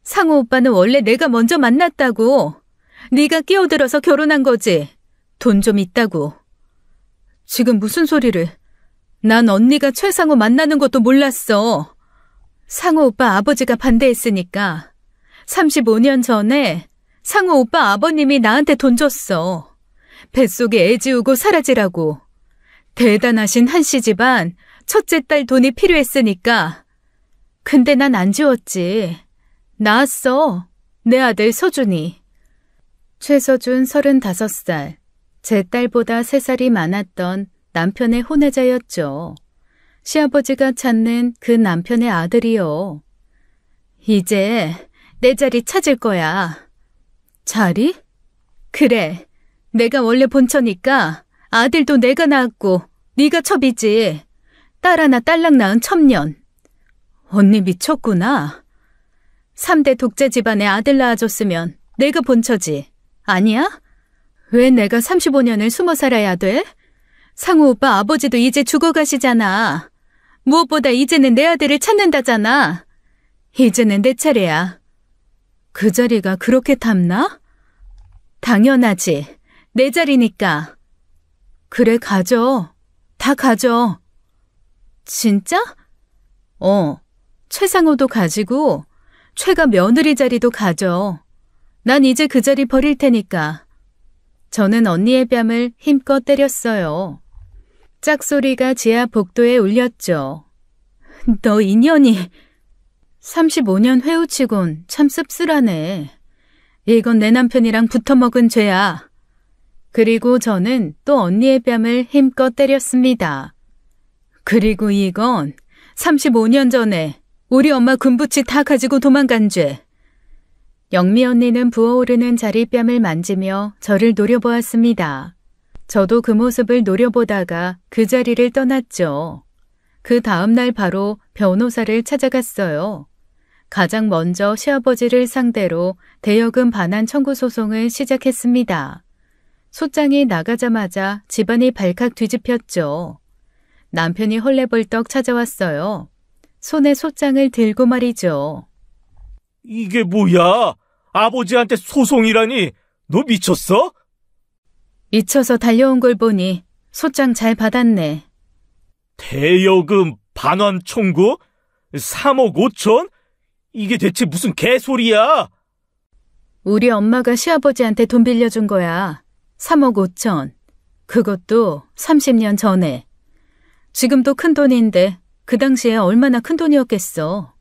상우 오빠는 원래 내가 먼저 만났다고. 네가 끼어들어서 결혼한 거지. 돈 좀 있다고. 지금 무슨 소리를. 난 언니가 최상우 만나는 것도 몰랐어. 상우 오빠 아버지가 반대했으니까 35년 전에 상우 오빠 아버님이 나한테 돈 줬어. 뱃속에 애 지우고 사라지라고. 대단하신 한씨 집안 첫째 딸 돈이 필요했으니까. 근데 난 안 지웠지. 낳았어. 내 아들 서준이. 최서준 35살. 제 딸보다 3살이 많았던 남편의 혼외자였죠. 시아버지가 찾는 그 남편의 아들이요. 이제 내 자리 찾을 거야. 자리? 그래. 내가 원래 본처니까 아들도 내가 낳았고 네가 첩이지. 딸 하나 딸랑 낳은 첩년. 언니 미쳤구나. 3대 독재 집안에 아들 낳아줬으면 내가 본처지. 아니야? 왜 내가 35년을 숨어 살아야 돼? 상우 오빠 아버지도 이제 죽어가시잖아. 무엇보다 이제는 내 아들을 찾는다잖아. 이제는 내 차례야. 그 자리가 그렇게 탐나? 당연하지. 내 자리니까. 그래, 가져. 다 가져. 진짜? 최상호도 가지고 최가 며느리 자리도 가져. 난 이제 그 자리 버릴 테니까. 저는 언니의 뺨을 힘껏 때렸어요. 짝소리가 지하 복도에 울렸죠. 너 인연이 35년 회우치곤 참 씁쓸하네. 이건 내 남편이랑 붙어먹은 죄야. 그리고 저는 또 언니의 뺨을 힘껏 때렸습니다. 그리고 이건 35년 전에 우리 엄마 군부치 다 가지고 도망간 죄. 영미 언니는 부어오르는 자리뺨을 만지며 저를 노려보았습니다. 저도 그 모습을 노려보다가 그 자리를 떠났죠. 그 다음날 바로 변호사를 찾아갔어요. 가장 먼저 시아버지를 상대로 대여금 반환 청구 소송을 시작했습니다. 소장이 나가자마자 집안이 발칵 뒤집혔죠. 남편이 헐레벌떡 찾아왔어요. 손에 소장을 들고 말이죠. 이게 뭐야? 아버지한테 소송이라니? 너 미쳤어? 미쳐서 달려온 걸 보니 소장 잘 받았네. 대여금 반환 청구? 3억 5천? 이게 대체 무슨 개소리야? 우리 엄마가 시아버지한테 돈 빌려준 거야. 3억 5천. 그것도 30년 전에. 지금도 큰 돈인데 그 당시에 얼마나 큰 돈이었겠어.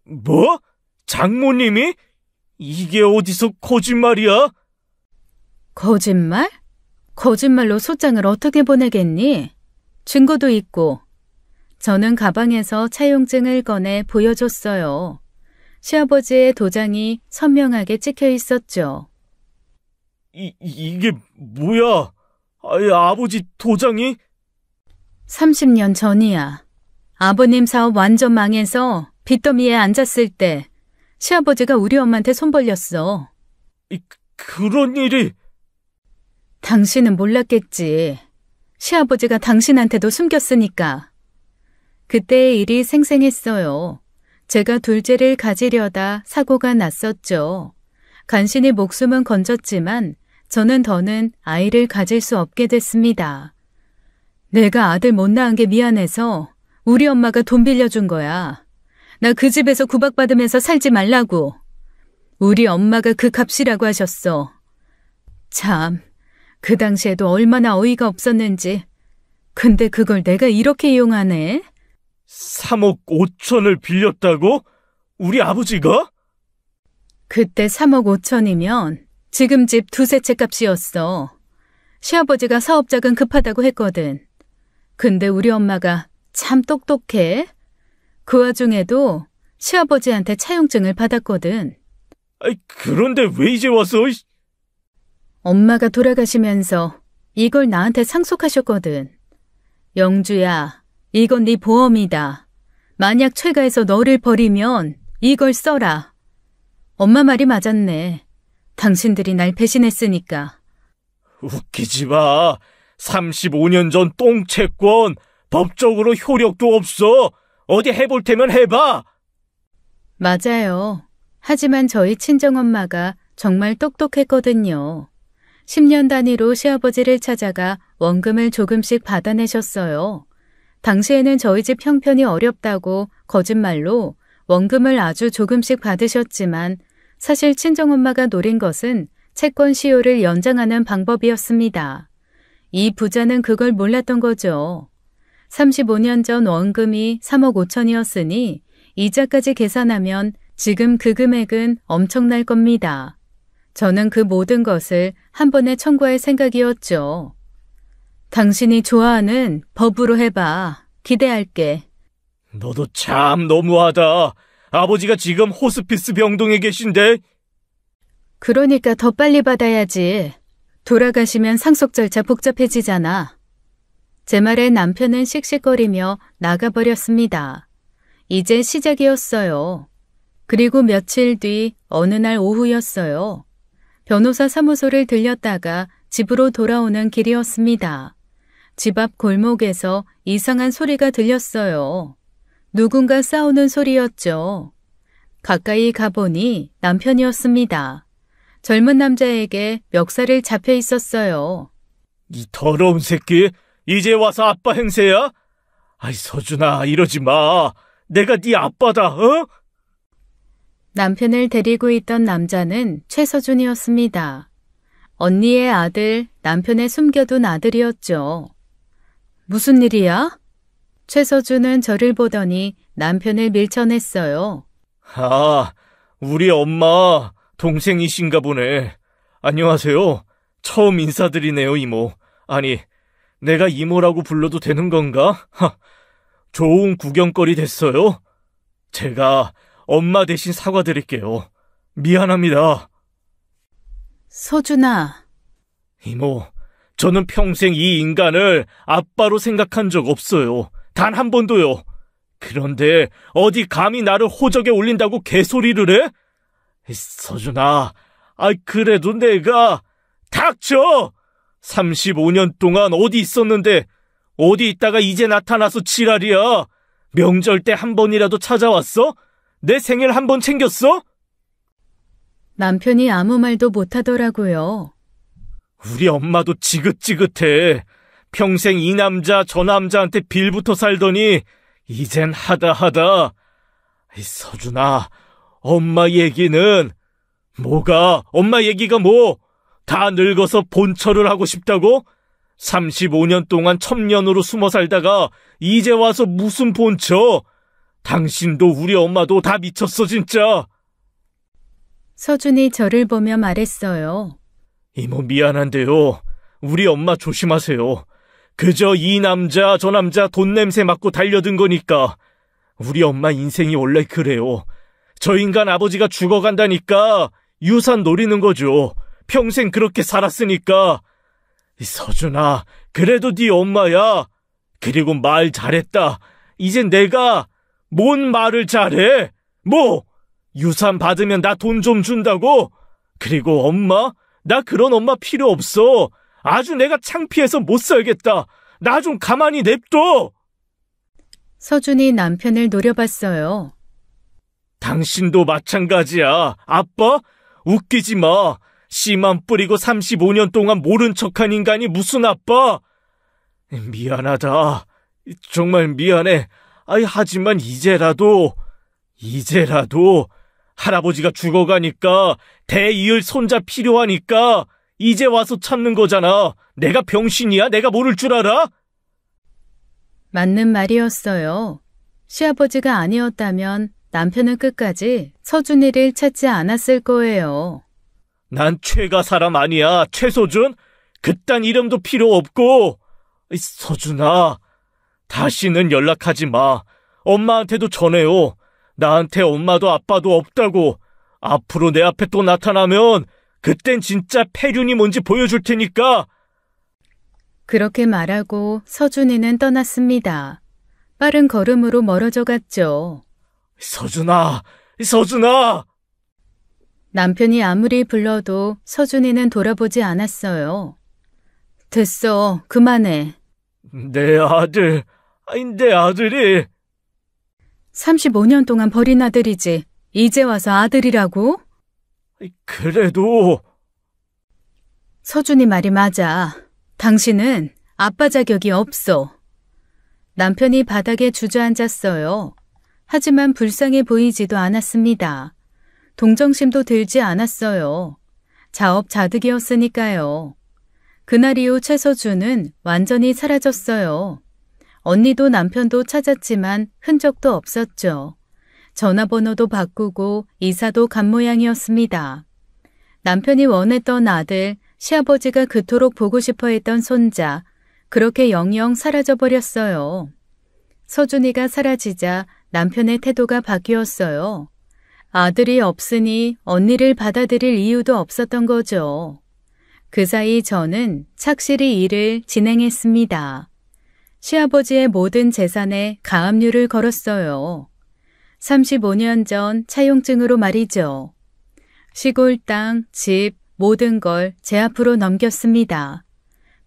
뭐? 장모님이? 이게 어디서 거짓말이야? 거짓말? 거짓말로 소장을 어떻게 보내겠니? 증거도 있고. 저는 가방에서 차용증을 꺼내 보여줬어요. 시아버지의 도장이 선명하게 찍혀 있었죠. 이게 뭐야? 아버지 도장이? 30년 전이야. 아버님 사업 완전 망해서 빚더미에 앉았을 때 시아버지가 우리 엄마한테 손 벌렸어. 그런 일이... 당신은 몰랐겠지. 시아버지가 당신한테도 숨겼으니까. 그때의 일이 생생했어요. 제가 둘째를 가지려다 사고가 났었죠. 간신히 목숨은 건졌지만 저는 더는 아이를 가질 수 없게 됐습니다. 내가 아들 못 낳은 게 미안해서 우리 엄마가 돈 빌려준 거야. 나 그 집에서 구박받으면서 살지 말라고. 우리 엄마가 그 값이라고 하셨어. 참, 그 당시에도 얼마나 어이가 없었는지. 근데 그걸 내가 이렇게 이용하네? 3억 5천을 빌렸다고? 우리 아버지가? 그때 3억 5천이면 지금 집 두세 채 값이었어. 시아버지가 사업자금 급하다고 했거든. 근데 우리 엄마가 참 똑똑해. 그 와중에도 시아버지한테 차용증을 받았거든. 그런데 왜 이제 와서? 엄마가 돌아가시면서 이걸 나한테 상속하셨거든. 영주야, 이건 네 보험이다. 만약 최가에서 너를 버리면 이걸 써라. 엄마 말이 맞았네. 당신들이 날 배신했으니까. 웃기지 마. 35년 전 똥채권. 법적으로 효력도 없어. 어디 해볼 테면 해봐. 맞아요. 하지만 저희 친정엄마가 정말 똑똑했거든요. 10년 단위로 시아버지를 찾아가 원금을 조금씩 받아내셨어요. 당시에는 저희 집 형편이 어렵다고 거짓말로 원금을 아주 조금씩 받으셨지만 사실 친정엄마가 노린 것은 채권 시효를 연장하는 방법이었습니다. 이 부자는 그걸 몰랐던 거죠. 35년 전 원금이 3억 5천이었으니 이자까지 계산하면 지금 그 금액은 엄청날 겁니다. 저는 그 모든 것을 한 번에 청구할 생각이었죠. 당신이 좋아하는 법으로 해봐. 기대할게. 너도 참 너무하다. 아버지가 지금 호스피스 병동에 계신데. 그러니까 더 빨리 받아야지. 돌아가시면 상속 절차 복잡해지잖아. 제 말에 남편은 씩씩거리며 나가버렸습니다. 이제 시작이었어요. 그리고 며칠 뒤 어느 날 오후였어요. 변호사 사무소를 들렸다가 집으로 돌아오는 길이었습니다. 집 앞 골목에서 이상한 소리가 들렸어요. 누군가 싸우는 소리였죠. 가까이 가보니 남편이었습니다. 젊은 남자에게 멱살을 잡혀 있었어요. 이 더러운 새끼, 이제 와서 아빠 행세야? 서준아, 이러지 마. 내가 네 아빠다, 어? 남편을 데리고 있던 남자는 최서준이었습니다. 언니의 아들, 남편의 숨겨둔 아들이었죠. 무슨 일이야? 최서준은 저를 보더니 남편을 밀쳐냈어요. 우리 엄마 동생이신가 보네. 안녕하세요. 처음 인사드리네요, 이모. 아니, 내가 이모라고 불러도 되는 건가? 좋은 구경거리 됐어요. 제가 엄마 대신 사과드릴게요. 미안합니다. 서준아. 이모, 저는 평생 이 인간을 아빠로 생각한 적 없어요. 단 한 번도요. 그런데 어디 감히 나를 호적에 올린다고 개소리를 해? 서준아, 그래도 내가... 닥쳐! 35년 동안 어디 있었는데 어디 있다가 이제 나타나서 지랄이야. 명절 때 한 번이라도 찾아왔어? 내 생일 한 번 챙겼어? 남편이 아무 말도 못하더라고요. 우리 엄마도 지긋지긋해. 평생 이 남자 저 남자한테 빌붙어 살더니 이젠 하다. 서준아, 엄마 얘기는... 뭐가? 엄마 얘기가 뭐? 다 늙어서 본처를 하고 싶다고? 35년 동안 첩년으로 숨어 살다가 이제 와서 무슨 본처? 당신도 우리 엄마도 다 미쳤어 진짜. 서준이 저를 보며 말했어요. 이모 미안한데요. 우리 엄마 조심하세요. 그저 이 남자 저 남자 돈 냄새 맡고 달려든 거니까. 우리 엄마 인생이 원래 그래요. 저 인간 아버지가 죽어간다니까 유산 노리는 거죠. 평생 그렇게 살았으니까. 서준아, 그래도 네 엄마야. 그리고 말 잘했다. 이젠 내가 뭔 말을 잘해? 뭐? 유산 받으면 나 돈 좀 준다고? 그리고 엄마? 나 그런 엄마 필요 없어. 아주 내가 창피해서 못 살겠다. 나 좀 가만히 냅둬. 서준이 남편을 노려봤어요. 당신도 마찬가지야. 아빠? 웃기지 마. 씨만 뿌리고 35년 동안 모른 척한 인간이 무슨 아빠? 미안하다. 정말 미안해. 하지만 이제라도 할아버지가 죽어가니까 대이을 손자 필요하니까 이제 와서 찾는 거잖아. 내가 병신이야? 내가 모를 줄 알아? 맞는 말이었어요. 시아버지가 아니었다면 남편은 끝까지 서준이를 찾지 않았을 거예요. 난 최가 사람 아니야. 최소준? 그딴 이름도 필요 없고. 서준아, 다시는 연락하지 마. 엄마한테도 전해요. 나한테 엄마도 아빠도 없다고. 앞으로 내 앞에 또 나타나면 그땐 진짜 폐륜이 뭔지 보여줄 테니까. 그렇게 말하고 서준이는 떠났습니다. 빠른 걸음으로 멀어져 갔죠. 서준아! 남편이 아무리 불러도 서준이는 돌아보지 않았어요. 됐어, 그만해. 내 아들이... 35년 동안 버린 아들이지. 이제 와서 아들이라고? 그래도... 서준이 말이 맞아. 당신은 아빠 자격이 없어. 남편이 바닥에 주저앉았어요. 하지만 불쌍해 보이지도 않았습니다. 동정심도 들지 않았어요. 자업자득이었으니까요. 그날 이후 최서준은 완전히 사라졌어요. 언니도 남편도 찾았지만 흔적도 없었죠. 전화번호도 바꾸고 이사도 간 모양이었습니다. 남편이 원했던 아들, 시아버지가 그토록 보고 싶어 했던 손자, 그렇게 영영 사라져버렸어요. 서준이가 사라지자 남편의 태도가 바뀌었어요. 아들이 없으니 언니를 받아들일 이유도 없었던 거죠. 그 사이 저는 착실히 일을 진행했습니다. 시아버지의 모든 재산에 가압류를 걸었어요. 35년 전 차용증으로 말이죠. 시골 땅, 집, 모든 걸 제 앞으로 넘겼습니다.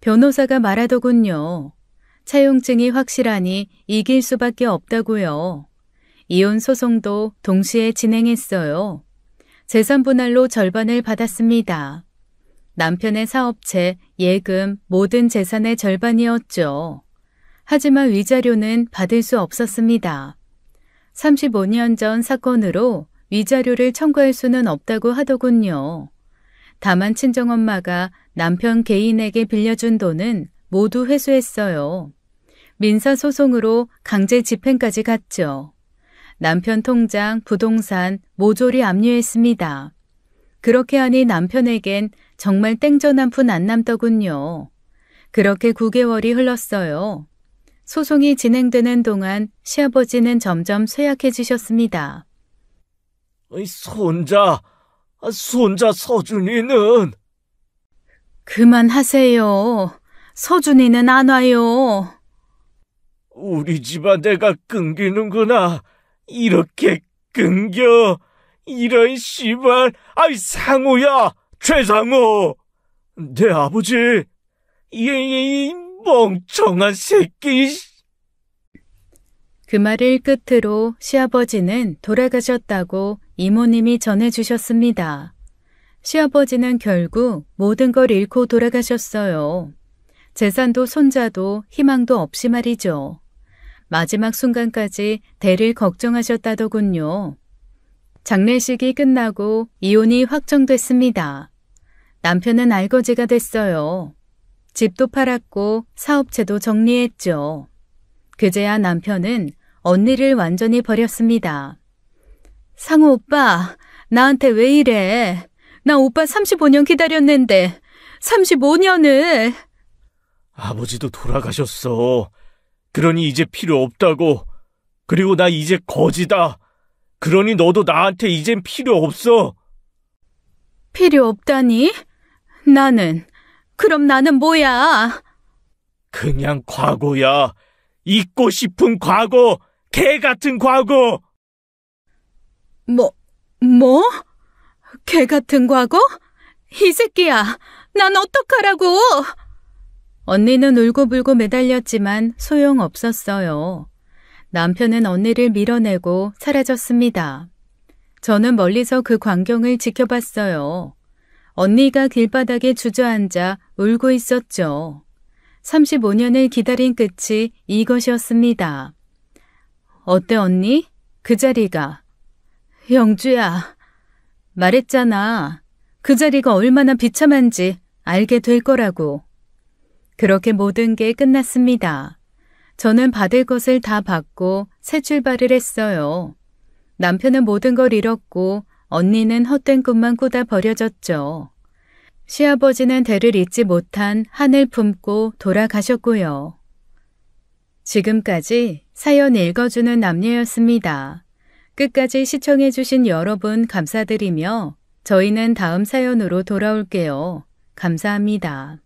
변호사가 말하더군요. 차용증이 확실하니 이길 수밖에 없다고요. 이혼 소송도 동시에 진행했어요. 재산 분할로 절반을 받았습니다. 남편의 사업체, 예금, 모든 재산의 절반이었죠. 하지만 위자료는 받을 수 없었습니다. 35년 전 사건으로 위자료를 청구할 수는 없다고 하더군요. 다만 친정엄마가 남편 개인에게 빌려준 돈은 모두 회수했어요. 민사소송으로 강제 집행까지 갔죠. 남편 통장, 부동산 모조리 압류했습니다. 그렇게 하니 남편에겐 정말 땡전 한 푼 안 남더군요. 그렇게 9개월이 흘렀어요. 소송이 진행되는 동안 시아버지는 점점 쇠약해지셨습니다. 손자 서준이는? 그만하세요. 서준이는 안 와요. 우리 집안 내가 끊기는구나. 이렇게 끊겨. 이런 씨발. 상우야. 최상우. 내 아버지. 이 멍청한 새끼. 그 말을 끝으로 시아버지는 돌아가셨다고 이모님이 전해주셨습니다. 시아버지는 결국 모든 걸 잃고 돌아가셨어요. 재산도 손자도 희망도 없이 말이죠. 마지막 순간까지 대를 걱정하셨다더군요. 장례식이 끝나고 이혼이 확정됐습니다. 남편은 알거지가 됐어요. 집도 팔았고 사업체도 정리했죠. 그제야 남편은 언니를 완전히 버렸습니다. 상우 오빠, 나한테 왜 이래? 나 오빠 35년 기다렸는데 35년을. 아버지도 돌아가셨어. 그러니 이제 필요 없다고. 그리고 나 이제 거지다. 그러니 너도 나한테 이젠 필요 없어. 필요 없다니? 그럼 나는 뭐야? 그냥 과거야. 잊고 싶은 과거. 개 같은 과거. 뭐? 개 같은 과거? 이 새끼야, 난 어떡하라고? 언니는 울고불고 매달렸지만 소용없었어요. 남편은 언니를 밀어내고 사라졌습니다. 저는 멀리서 그 광경을 지켜봤어요. 언니가 길바닥에 주저앉아 울고 있었죠. 35년을 기다린 끝이 이것이었습니다. 어때 언니? 그 자리가. 영주야, 말했잖아. 그 자리가 얼마나 비참한지 알게 될 거라고. 그렇게 모든 게 끝났습니다. 저는 받을 것을 다 받고 새 출발을 했어요. 남편은 모든 걸 잃었고 언니는 헛된 꿈만 꾸다 버려졌죠. 시아버지는 대를 잇지 못한 한을 품고 돌아가셨고요. 지금까지 사연 읽어주는 남녀였습니다. 끝까지 시청해주신 여러분 감사드리며 저희는 다음 사연으로 돌아올게요. 감사합니다.